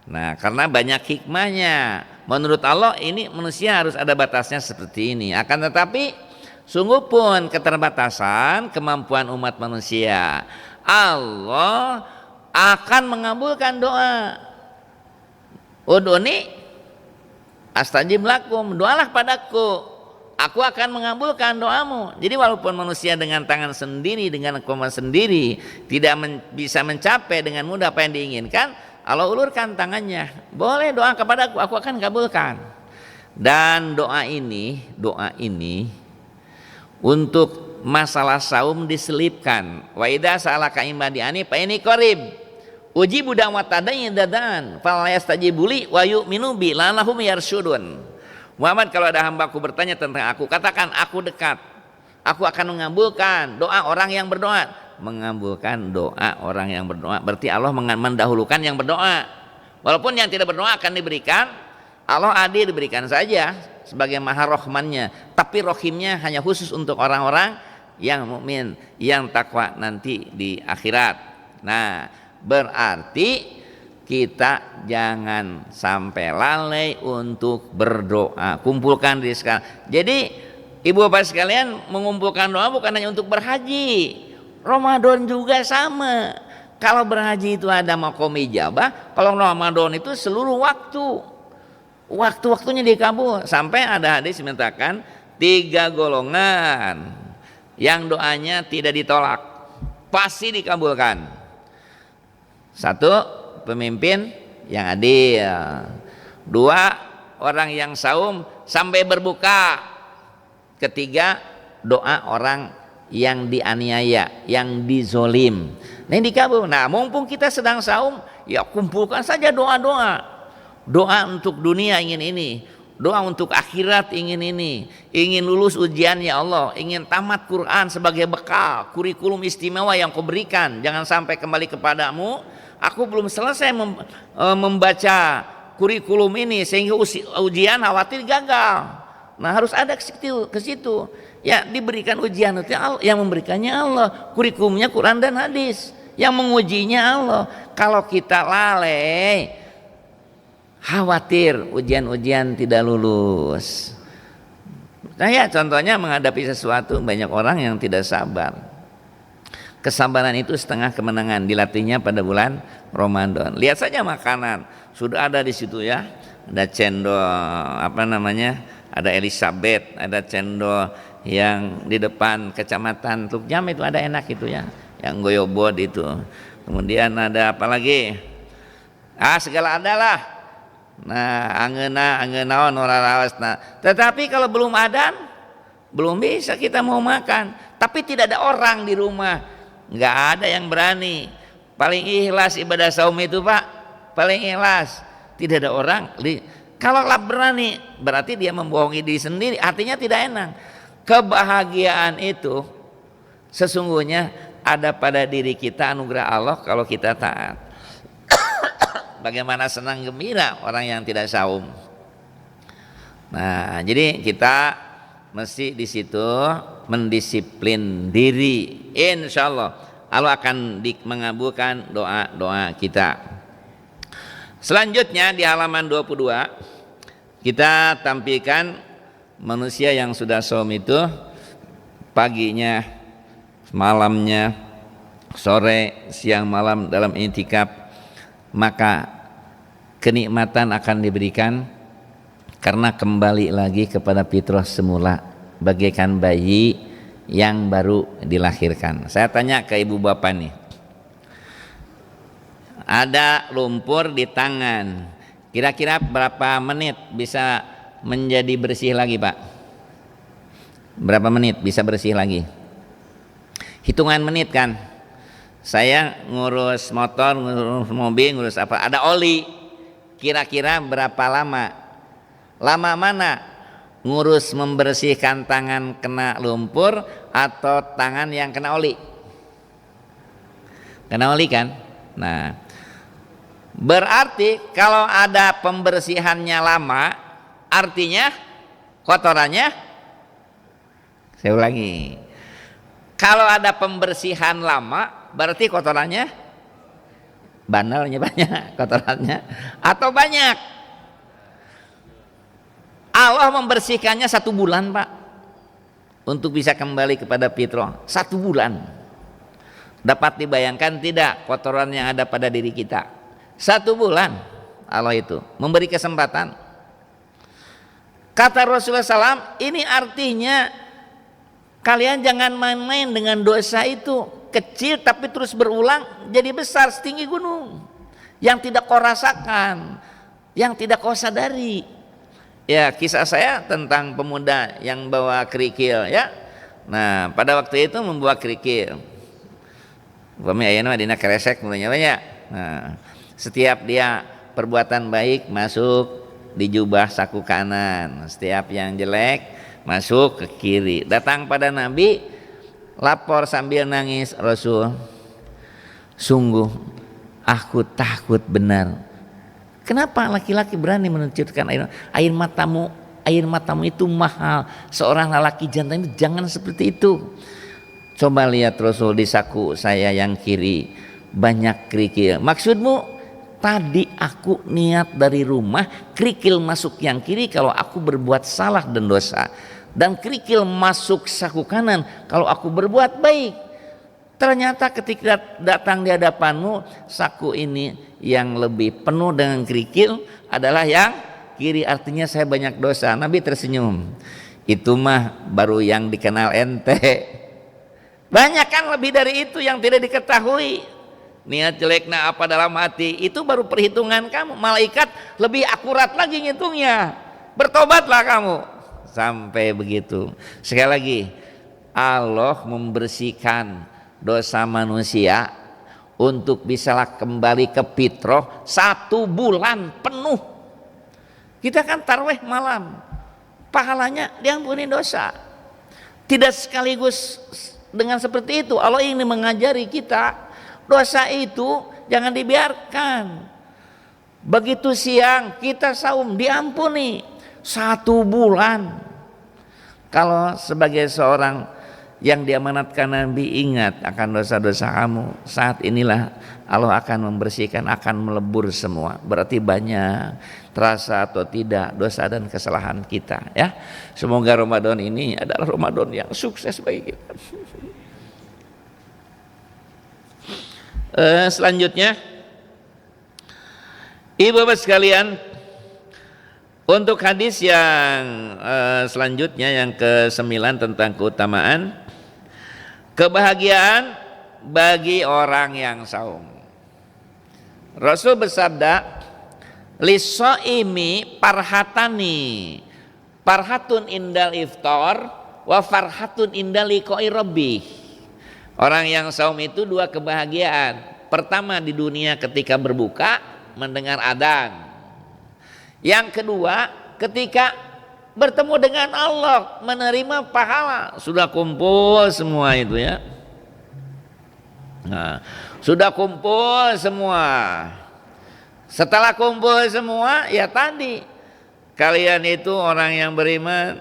Nah, karena banyak hikmahnya. Menurut Allah ini manusia harus ada batasnya seperti ini. Akan tetapi sungguh pun keterbatasan kemampuan umat manusia, Allah akan mengabulkan doa. Ud'uni astajib lakum, doalah padaku, aku akan mengabulkan doamu. Jadi walaupun manusia dengan tangan sendiri, dengan koma sendiri tidak bisa mencapai dengan mudah apa yang diinginkan, Allah ulurkan tangannya, boleh doa kepadaku, aku akan kabulkan. Dan doa ini untuk masalah saum diselipkan. Wa idza sa'alaka ibadi anni fa inni qarib ujibu da'wat tada'i dadan fala yastajibu li wa yu'minu bi la'allahum yarsyudun. Muhammad, kalau ada hambaku bertanya tentang aku, katakan aku dekat, aku akan mengabulkan doa orang yang berdoa. Mengabulkan doa orang yang berdoa berarti Allah mendahulukan yang berdoa. Walaupun yang tidak berdoa akan diberikan, Allah adil, diberikan saja sebagai maha rohmannya, tapi rohimnya hanya khusus untuk orang-orang yang mukmin, yang takwa nanti di akhirat. Nah, berarti kita jangan sampai lalai untuk berdoa. Kumpulkan diri sekalian. Jadi ibu bapak sekalian, mengumpulkan doa bukan hanya untuk berhaji. Ramadan juga sama. Kalau berhaji itu ada makom ijabah, kalau Ramadan itu seluruh waktu-waktunya dikabul. Sampai ada hadis menyatakan 3 golongan yang doanya tidak ditolak, pasti dikabulkan. 1, pemimpin yang adil. 2, orang yang saum sampai berbuka. 3, doa orang yang dianiaya, yang dizolim. Nah, ini dikabul. Nah, mumpung kita sedang saum, ya kumpulkan saja doa-doa. Doa untuk dunia ingin ini, doa untuk akhirat ingin ini, ingin lulus ujian ya Allah, ingin tamat Quran sebagai bekal, kurikulum istimewa yang kau berikan, jangan sampai kembali kepadamu, aku belum selesai membaca kurikulum ini sehingga ujian khawatir gagal. Nah, harus ada ke situ. Ya, diberikan ujian itu yang memberikannya Allah, kurikulumnya Quran dan hadis, yang mengujinya Allah. Kalau kita lalai, khawatir ujian-ujian tidak lulus. Nah, ya contohnya menghadapi sesuatu, banyak orang yang tidak sabar. Kesabaran itu setengah kemenangan, dilatihnya pada bulan Ramadan. Lihat saja makanan, sudah ada di situ ya. Ada cendol ada Elizabeth, ada cendol yang di depan kecamatan Tukjam itu ada enak itu ya, yang goyobot itu. Kemudian ada apa lagi? Segala adalah. Nah, angeuna noraraosna. Tetapi kalau belum adzan, belum bisa kita mau makan. Tapi tidak ada orang di rumah, nggak ada yang berani. Paling ikhlas ibadah saum itu Pak, paling ikhlas. Tidak ada orang. Kalau berani, berarti dia membohongi diri sendiri. Artinya tidak enak. Kebahagiaan itu sesungguhnya ada pada diri kita, anugerah Allah kalau kita taat. Bagaimana senang gembira orang yang tidak saum. Nah, jadi kita mesti di situ mendisiplin diri. Insya Allah Allah akan mengabulkan doa-doa kita. Selanjutnya di halaman 22 kita tampilkan manusia yang sudah saum itu paginya, malamnya, sore, siang, malam dalam i'tikaf, maka kenikmatan akan diberikan karena kembali lagi kepada fitrah semula, bagaikan bayi yang baru dilahirkan. Saya tanya ke ibu bapak nih, ada lumpur di tangan, kira-kira berapa menit bisa menjadi bersih lagi Pak? Berapa menit bisa bersih lagi? Hitungan menit kan. Saya ngurus motor, ngurus mobil, ngurus apa, ada oli, kira-kira berapa lama? Lama mana? Ngurus membersihkan tangan kena lumpur atau tangan yang kena oli? Kena oli kan? Nah, berarti kalau ada pembersihannya lama, artinya kotorannya, saya ulangi, kalau ada pembersihan lama berarti kotorannya, banalnya banyak, kotorannya atau banyak. Allah membersihkannya 1 bulan Pak, untuk bisa kembali kepada fitrah. 1 bulan. Dapat dibayangkan tidak kotoran yang ada pada diri kita? 1 bulan Allah itu memberi kesempatan. Kata Rasulullah SAW, ini artinya kalian jangan main-main dengan dosa itu. Kecil tapi terus berulang jadi besar setinggi gunung, yang tidak kau rasakan, yang tidak kau sadari. Ya, kisah saya tentang pemuda yang bawa kerikil ya. Nah, pada waktu itu membawa kerikil. Bumi ayeuna dina keresek mulanya ya. Nah, setiap dia perbuatan baik masuk di jubah saku kanan, setiap yang jelek masuk ke kiri. Datang pada Nabi, lapor sambil nangis, Rasul, sungguh aku takut benar. Kenapa laki-laki berani menuncurkan air matamu? Air matamu itu mahal. Seorang lelaki jantan itu jangan seperti itu. Coba lihat Rasul, di saku saya yang kiri banyak kerikil. Maksudmu tadi aku niat dari rumah kerikil masuk yang kiri kalau aku berbuat salah dan dosa, dan kerikil masuk saku kanan kalau aku berbuat baik. Ternyata ketika datang di hadapanmu, saku ini yang lebih penuh dengan kerikil adalah yang kiri, artinya saya banyak dosa. Nabi tersenyum. Itu mah baru yang dikenal ente. Banyak kan lebih dari itu yang tidak diketahui. Niat jeleknya apa dalam hati, itu baru perhitungan kamu. Malaikat lebih akurat lagi ngitungnya. Bertobatlah kamu. Sampai begitu. Sekali lagi, Allah membersihkan dosa manusia untuk bisalah kembali ke fitrah 1 bulan penuh. Kita kan tarawih malam, pahalanya diampuni dosa. Tidak sekaligus dengan seperti itu. Allah ingin mengajari kita dosa itu jangan dibiarkan. Begitu siang kita saum diampuni 1 bulan. Kalau sebagai seorang yang diamanatkan Nabi, ingat akan dosa-dosa kamu. Saat inilah Allah akan membersihkan, akan melebur semua. Berarti banyak, terasa atau tidak, dosa dan kesalahan kita ya. Semoga Ramadan ini adalah Ramadan yang sukses bagi kita. Selanjutnya, Ibu bapak sekalian, untuk hadis yang selanjutnya yang ke-9 tentang keutamaan kebahagiaan bagi orang yang saum. Rasul bersabda, lisoimi parhatani, parhatun indal iftar wa farhatun indal liqa'i rabbih. Orang yang saum itu 2 kebahagiaan. Pertama di dunia ketika berbuka mendengar adzan. Yang kedua ketika bertemu dengan Allah, menerima pahala. Sudah kumpul semua itu ya. Nah, sudah kumpul semua. Setelah kumpul semua, ya tadi, kalian itu orang yang beriman,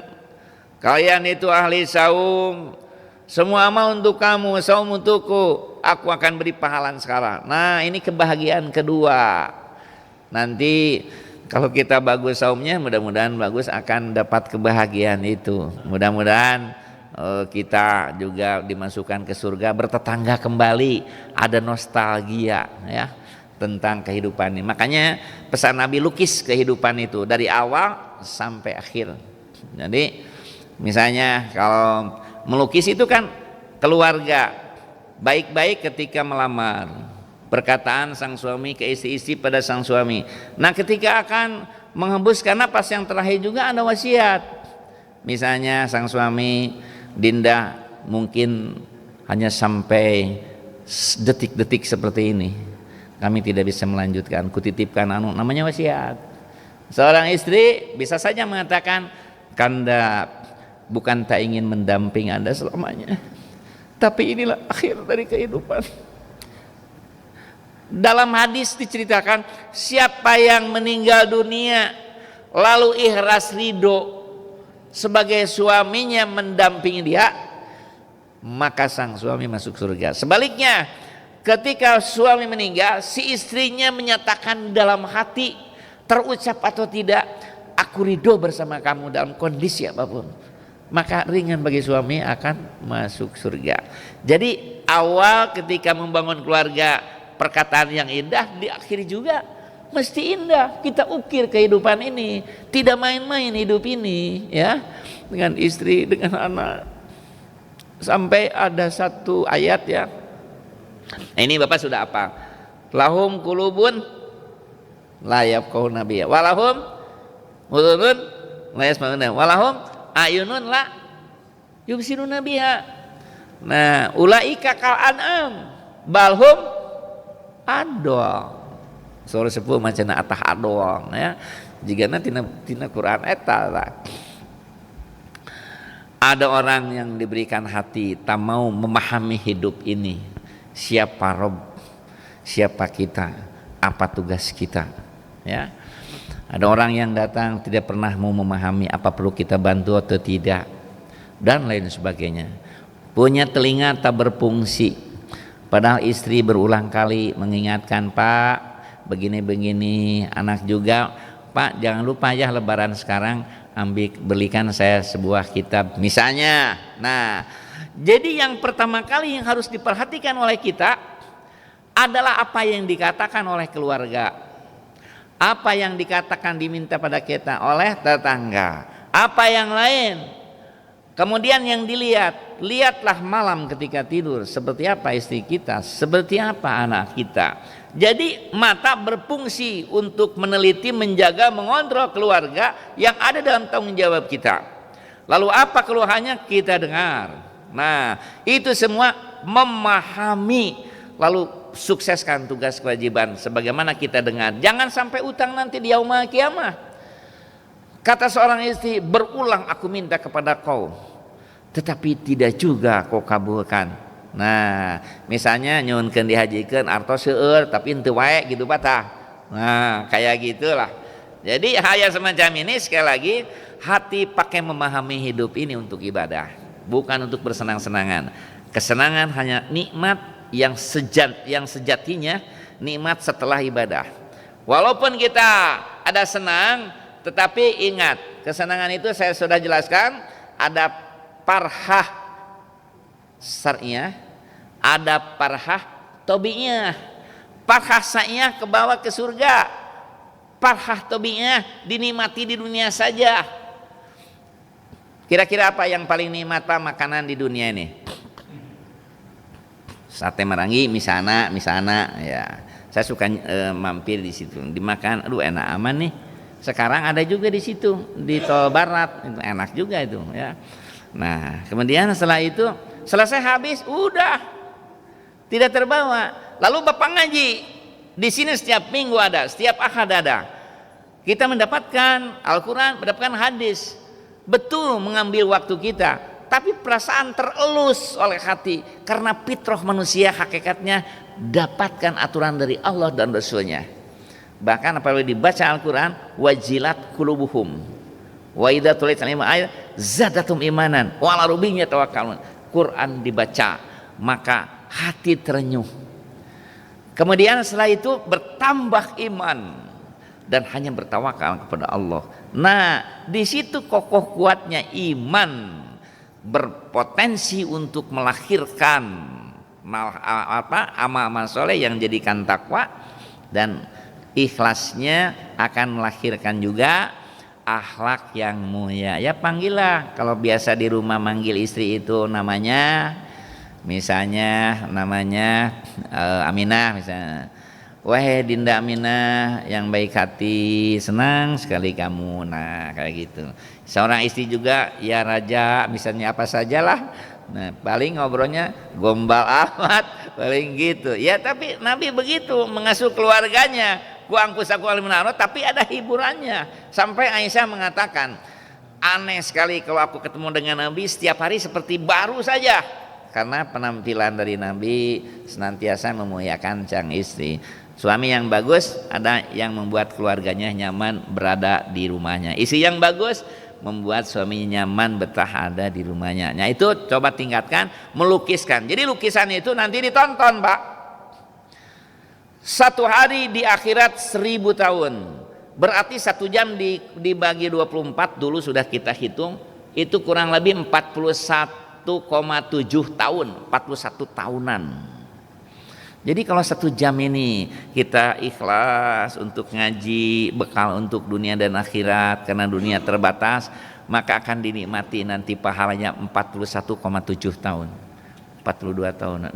kalian itu ahli saum, semua amal untuk kamu, saum untukku, aku akan beri pahala sekarang. Nah, ini kebahagiaan kedua. Nanti kalau kita bagus saumnya, mudah-mudahan bagus akan dapat kebahagiaan itu. Mudah-mudahan kita juga dimasukkan ke surga, bertetangga kembali, ada nostalgia ya tentang kehidupan ini. Makanya pesan Nabi, lukis kehidupan itu dari awal sampai akhir. Jadi misalnya kalau melukis itu kan keluarga, baik-baik ketika melamar, perkataan sang suami ke istri-istri pada sang suami. Nah, ketika akan menghembuskan napas yang terakhir juga ada wasiat. Misalnya sang suami, Dinda mungkin hanya sampai detik-detik seperti ini, kami tidak bisa melanjutkan, kutitipkan namanya wasiat. Seorang istri bisa saja mengatakan, Kanda bukan tak ingin mendamping Anda selamanya, tapi inilah akhir dari kehidupan. Dalam hadis diceritakan, siapa yang meninggal dunia lalu ikhlas ridho sebagai suaminya mendampingi dia, maka sang suami masuk surga. Sebaliknya, ketika suami meninggal, si istrinya menyatakan dalam hati, terucap atau tidak, aku ridho bersama kamu dalam kondisi apapun, maka ringan bagi suami akan masuk surga. Jadi awal ketika membangun keluarga, perkataan yang indah, diakhiri juga mesti indah. Kita ukir kehidupan ini, tidak main-main hidup ini ya, dengan istri, dengan anak. Sampai ada satu ayat ya, ini Bapak sudah apa? Lahum kulubun la yafqahuna biha walahum udhunun la yasma'una walahum ayunun la yubsiruna biha. Nah, ulaika kal an'am balhum adol. Sore sepuh macana atah adol ya. Jigana tina Quran eta lah. Ada orang yang diberikan hati tak mau memahami hidup ini. Siapa Rob? Siapa kita? Apa tugas kita? Ya. Ada orang yang datang tidak pernah mau memahami apa perlu kita bantu atau tidak dan lain sebagainya. Punya telinga tak berfungsi. Padahal istri berulang kali mengingatkan, Pak, begini-begini, anak juga, Pak, jangan lupa ya lebaran sekarang belikan saya sebuah kitab misalnya. Nah, jadi yang pertama kali yang harus diperhatikan oleh kita adalah apa yang dikatakan oleh keluarga. Apa yang dikatakan diminta pada kita oleh tetangga, apa yang lain. Kemudian yang dilihat, lihatlah malam ketika tidur seperti apa istri kita, seperti apa anak kita. Jadi mata berfungsi untuk meneliti, menjaga, mengontrol keluarga yang ada dalam tanggung jawab kita. Lalu apa keluhannya kita dengar. Nah, itu semua memahami, lalu sukseskan tugas kewajiban sebagaimana kita dengar. Jangan sampai utang nanti di yaumul kiamah. Kata seorang istri, berulang aku minta kepada kau, tetapi tidak juga kau kabulkan. Nah, misalnya nyunkeun dihajikeun artos seueur tapi henteu wae gitu patah. Nah, kayak gitulah. Jadi hal yang semacam ini sekali lagi hati pakai memahami hidup ini untuk ibadah, bukan untuk bersenang-senangan. Kesenangan hanya nikmat yang sejatinya nikmat setelah ibadah. Walaupun kita ada senang, tetapi ingat, kesenangan itu saya sudah jelaskan, ada parhah syar'iyah, ada parhah tabi'iyah. Parhah syar'iyah kebawa ke surga, parhah tabi'iyah dinikmati di dunia saja. Kira-kira apa yang paling nikmat Pak makanan di dunia ini? Sate Marangi misalnya ya. Saya suka mampir di situ, dimakan, aduh enak aman nih. Sekarang ada juga di situ di Tol Barat, itu enak juga itu ya. Nah, kemudian setelah itu selesai habis, udah tidak terbawa. Lalu Bapak ngaji di sini setiap minggu ada, setiap ahad ada. Kita mendapatkan Al-Quran, mendapatkan hadis, betul mengambil waktu kita. Tapi perasaan terelus oleh hati karena fitrah manusia hakikatnya dapatkan aturan dari Allah dan Rasulnya. Bahkan apabila dibaca Al-Quran, wajilat qulubuhum wa idza tuliyat alaihim ayat zadatum imanan wa ala rabbihim yatawakkalun. Quran dibaca maka hati terenyuh. Kemudian setelah itu bertambah iman dan hanya bertawakal kepada Allah. Nah, di situ kokoh kuatnya iman berpotensi untuk melahirkan amal-amal soleh yang jadikan takwa, dan ikhlasnya akan melahirkan juga akhlak yang mulia. Ya panggillah, kalau biasa di rumah manggil istri itu namanya, misalnya namanya Aminah misalnya. Wahai Dinda Aminah yang baik hati, senang sekali kamu. Nah kayak gitu. Seorang istri juga, ya Raja misalnya apa sajalah. Nah paling ngobrolnya gombal amat, paling gitu. Ya tapi Nabi begitu mengasuh keluarganya. Kuangkus aku alimunaro, tapi ada hiburannya. Sampai Aisyah mengatakan, aneh sekali kalau aku ketemu dengan Nabi setiap hari seperti baru saja. Karena penampilan dari Nabi senantiasa memuliakan sang istri. Suami yang bagus ada yang membuat keluarganya nyaman berada di rumahnya. Istri yang bagus membuat suaminya nyaman betah ada di rumahnya. Nah itu coba tingkatkan, melukiskan. Jadi lukisan itu nanti ditonton Pak. Satu hari di akhirat 1000 tahun. Berarti 1 jam dibagi 24 dulu sudah kita hitung. Itu kurang lebih 41,7 tahun, 41 tahunan. Jadi kalau 1 jam ini kita ikhlas untuk ngaji, bekal untuk dunia dan akhirat, karena dunia terbatas, maka akan dinikmati nanti pahalanya 41,7 tahun, 42 tahun.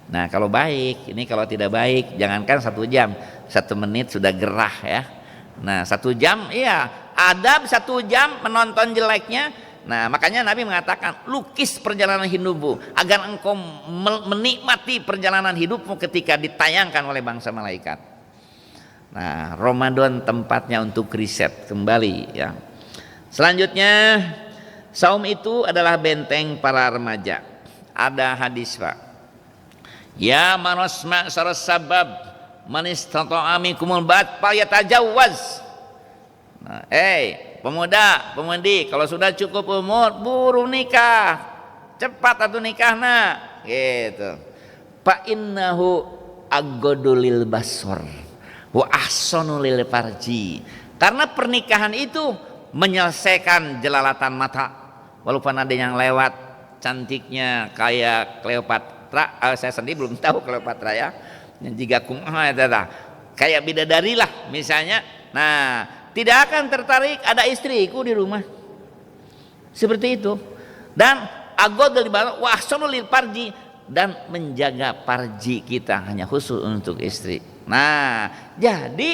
Nah kalau baik, ini kalau tidak baik, jangankan 1 jam, 1 menit sudah gerah ya. Nah 1 jam, iya adab 1 jam menonton jeleknya. Nah, makanya Nabi mengatakan, lukis perjalanan hidupmu agar engkau menikmati perjalanan hidupmu ketika ditayangkan oleh bangsa malaikat. Nah, Ramadan tempatnya untuk riset kembali ya. Selanjutnya, saum itu adalah benteng para remaja. Ada hadis, Pak. Ya manasma saras sabab man istata'a minkumul ba'at falyatajawwaz. Nah, pemuda, pemudi, kalau sudah cukup umur, buru nikah, cepat atuh nikahna, gitu. Fa innahu aggodulil basor, wa ahsanu lil farji. Karena pernikahan itu menyelesaikan jelalatan mata. Walaupun ada yang lewat cantiknya kayak Cleopatra, saya sendiri belum tahu Cleopatra ya. Yang jika kumaha eta kayak bidadari lah misalnya. Nah, tidak akan tertarik ada istriku di rumah. Seperti itu. Dan agodul wa ahsanu lil farji, dan menjaga parji kita hanya khusus untuk istri. Nah, jadi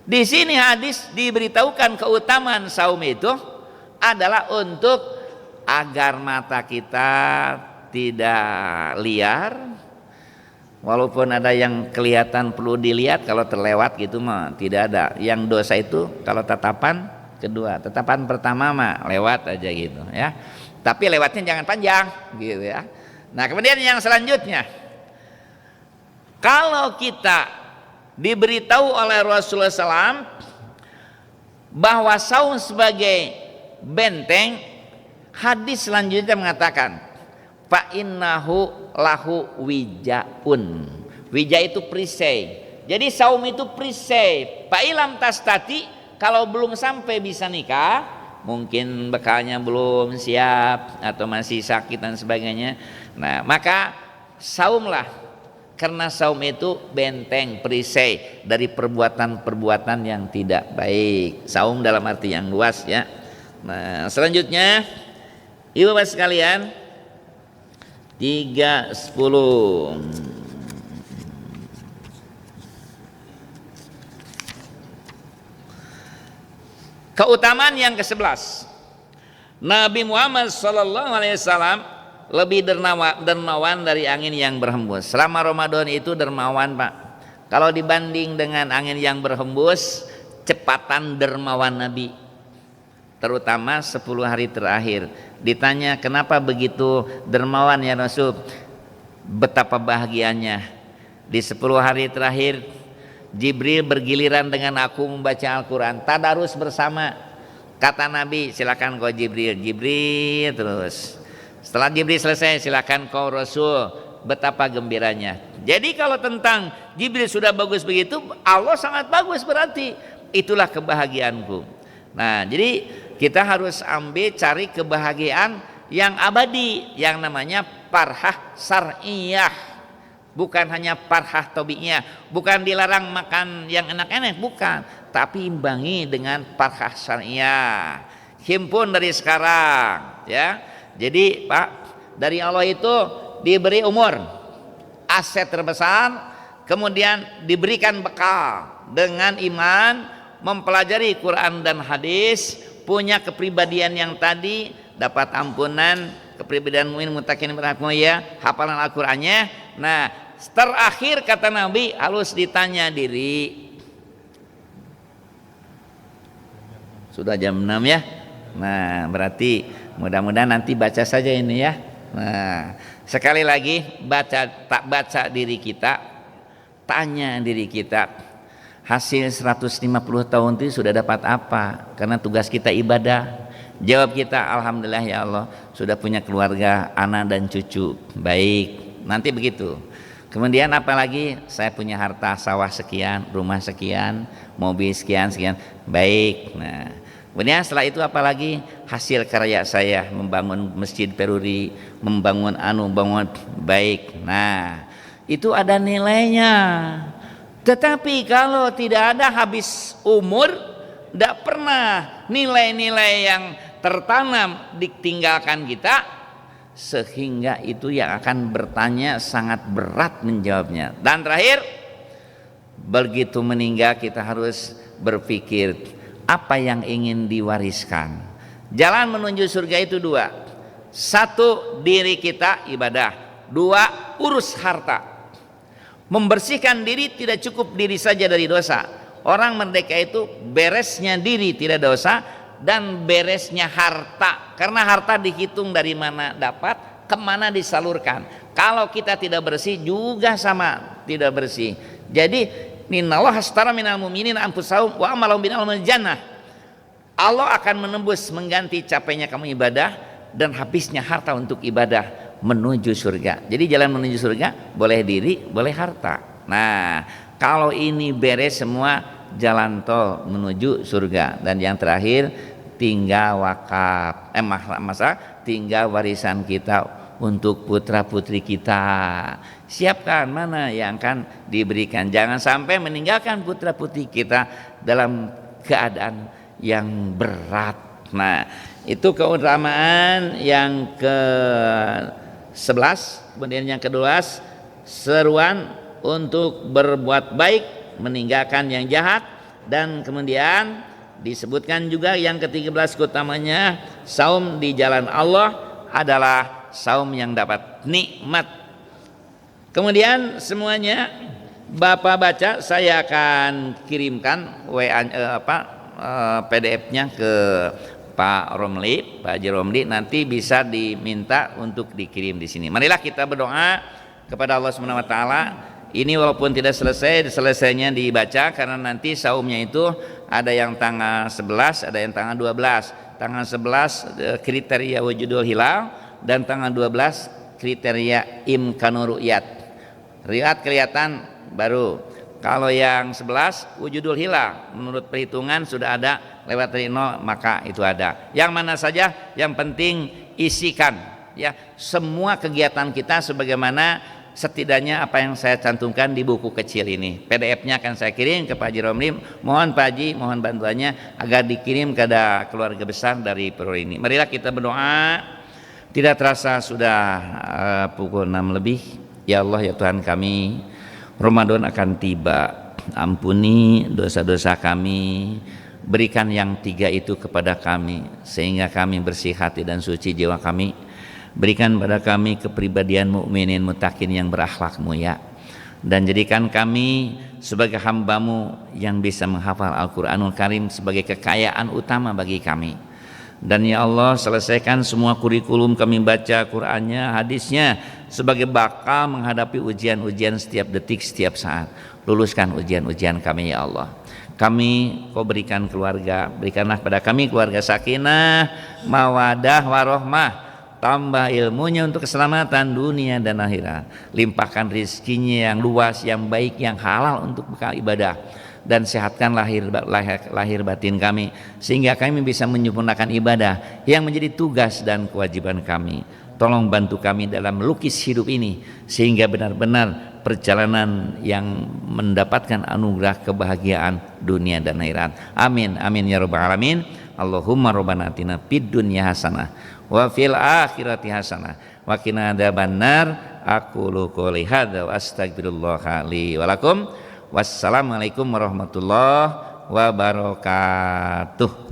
di sini hadis diberitahukan keutamaan saum itu adalah untuk agar mata kita tidak liar, walaupun ada yang kelihatan perlu dilihat, kalau terlewat gitu mah tidak ada. Yang dosa itu kalau tatapan kedua, tatapan pertama mah lewat aja gitu ya. Tapi lewatnya jangan panjang gitu ya. Nah, kemudian yang selanjutnya, kalau kita diberitahu oleh Rasulullah SAW bahwa saum sebagai benteng, hadis selanjutnya mengatakan fa innahu lahu wijaun. Wija itu perisai. Jadi saum itu perisai. Fa ilam tastati, kalau belum sampai bisa nikah, mungkin bekalnya belum siap atau masih sakit dan sebagainya. Nah, maka saumlah, karena saum itu benteng perisai dari perbuatan-perbuatan yang tidak baik. Saum dalam arti yang luas ya. Nah, selanjutnya Ibu Bapak sekalian, 3:10. Keutamaan yang ke-11. Nabi Muhammad SAW lebih dermawan dari angin yang berhembus. Selama Ramadan itu dermawan, Pak. Kalau dibanding dengan angin yang berhembus, cepatan dermawan Nabi. Terutama 10 hari terakhir. Ditanya kenapa begitu dermawan ya Rasul? Betapa bahagianya. Di 10 hari terakhir Jibril bergiliran dengan aku membaca Al-Quran, tadarus bersama. Kata Nabi, silakan kau Jibril. Jibril terus. Setelah Jibril selesai, silakan kau Rasul. Betapa gembiranya. Jadi kalau tentang Jibril sudah bagus begitu, Allah sangat bagus berarti. Itulah kebahagiaanku. Nah, jadi kita harus cari kebahagiaan yang abadi, yang namanya farhah syar'iyah, bukan hanya farhah tabi'iyah. Bukan dilarang makan yang enak-enak, bukan, tapi imbangi dengan farhah syar'iyah. Himpun dari sekarang ya. Jadi Pak, dari Allah itu diberi umur, aset terbesar, kemudian diberikan bekal dengan iman, mempelajari Quran dan hadis, punya kepribadian yang tadi, dapat ampunan, kepribadian mu'min muttaqin ya, hafalan Al-Qur'annya. Nah, terakhir kata Nabi, harus ditanya diri. Sudah jam 6 ya. Nah, berarti mudah-mudahan nanti baca saja ini ya. Nah, sekali lagi tak baca diri kita, tanya diri kita, hasil 150 tahun itu sudah dapat apa? Karena tugas kita ibadah. Jawab kita, alhamdulillah ya Allah, sudah punya keluarga, anak dan cucu. Baik, nanti begitu. Kemudian apalagi, saya punya harta sawah sekian, rumah sekian, mobil sekian. Baik. Nah, kemudian setelah itu apalagi, hasil karya saya membangun masjid Peruri, membangun bangun baik. Nah, itu ada nilainya. Tetapi kalau tidak ada, habis umur, tidak pernah nilai-nilai yang tertanam ditinggalkan kita, sehingga itu yang akan bertanya sangat berat menjawabnya. Dan terakhir, begitu meninggal kita harus berpikir, apa yang ingin diwariskan. Jalan menuju surga itu dua. Satu, diri kita ibadah. Dua, urus harta. Membersihkan diri tidak cukup diri saja dari dosa. Orang merdeka itu beresnya diri tidak dosa, dan beresnya harta. Karena harta dihitung dari mana dapat, kemana disalurkan. Kalau kita tidak bersih juga sama tidak bersih. Jadi innallaha ashtara minal mu'minina anfusahum wa amwalahum binal jannah. Allah akan menembus mengganti capeknya kamu ibadah dan habisnya harta untuk ibadah menuju surga. Jadi jalan menuju surga boleh diri, boleh harta. Nah, kalau ini beres semua, jalan tol menuju surga. Dan yang terakhir, tinggal wakaf. Tinggal warisan kita untuk putra putri kita. Siapkan mana yang akan diberikan. Jangan sampai meninggalkan putra putri kita dalam keadaan yang berat. Nah, itu keutamaan yang ke-11. Kemudian yang ke-12, seruan untuk berbuat baik, meninggalkan yang jahat. Dan kemudian disebutkan juga yang ke-13 keutamanya, saum di jalan Allah adalah saum yang dapat nikmat. Kemudian semuanya Bapak baca, saya akan kirimkan PDF-nya ke Pak Romli, Pak Haji Romli, nanti bisa diminta untuk dikirim di sini. Marilah kita berdoa kepada Allah Subhanahu wa taala. Ini walaupun tidak selesainya dibaca karena nanti saumnya itu ada yang tanggal 11, ada yang tanggal 12. Tanggal 11 kriteria wujudul hilal, dan tanggal 12 kriteria imkanur ru'yat. Lihat kelihatan baru. Kalau yang 11 wujudul hilal, menurut perhitungan sudah ada lewat dari 0, maka itu ada. Yang mana saja, yang penting isikan ya semua kegiatan kita sebagaimana setidaknya apa yang saya cantumkan di buku kecil ini. PDF-nya akan saya kirim ke Pak Haji Romli. Mohon Pak Haji, mohon bantuannya agar dikirim kepada keluarga besar dari Pro ini. Marilah kita berdoa. Tidak terasa sudah pukul 6 lebih. Ya Allah ya Tuhan kami, Ramadan akan tiba. Ampuni dosa-dosa kami, berikan yang 3 itu kepada kami sehingga kami bersih hati dan suci jiwa kami. Berikan pada kami kepribadian mukminin muttaqin yang berakhlak mulia, dan jadikan kami sebagai hamba-Mu yang bisa menghafal Al-Qur'anul Karim sebagai kekayaan utama bagi kami. Dan ya Allah, selesaikan semua kurikulum kami baca Qur'annya, hadisnya sebagai bakal menghadapi ujian-ujian setiap detik, setiap saat. Luluskan ujian-ujian kami ya Allah. Kami Kau berikan keluarga, berikanlah pada kami keluarga sakinah, mawadah, warohmah. Tambah ilmunya untuk keselamatan dunia dan akhirat. Limpahkan rizkinya yang luas, yang baik, yang halal untuk bekal ibadah. Dan sehatkan lahir batin kami sehingga kami bisa menyempurnakan ibadah yang menjadi tugas dan kewajiban kami. Tolong bantu kami dalam melukis hidup ini sehingga benar-benar perjalanan yang mendapatkan anugerah kebahagiaan dunia dan akhirat. Amin amin ya rabbal alamin. Allahumma rabbana atina fid dunya hasanah wa fil akhirati hasanah wa qina adzabannar. Aqulu qouli hadza wa astaghfirullah li wa lakum. Wassalamualaikum warahmatullahi wabarakatuh.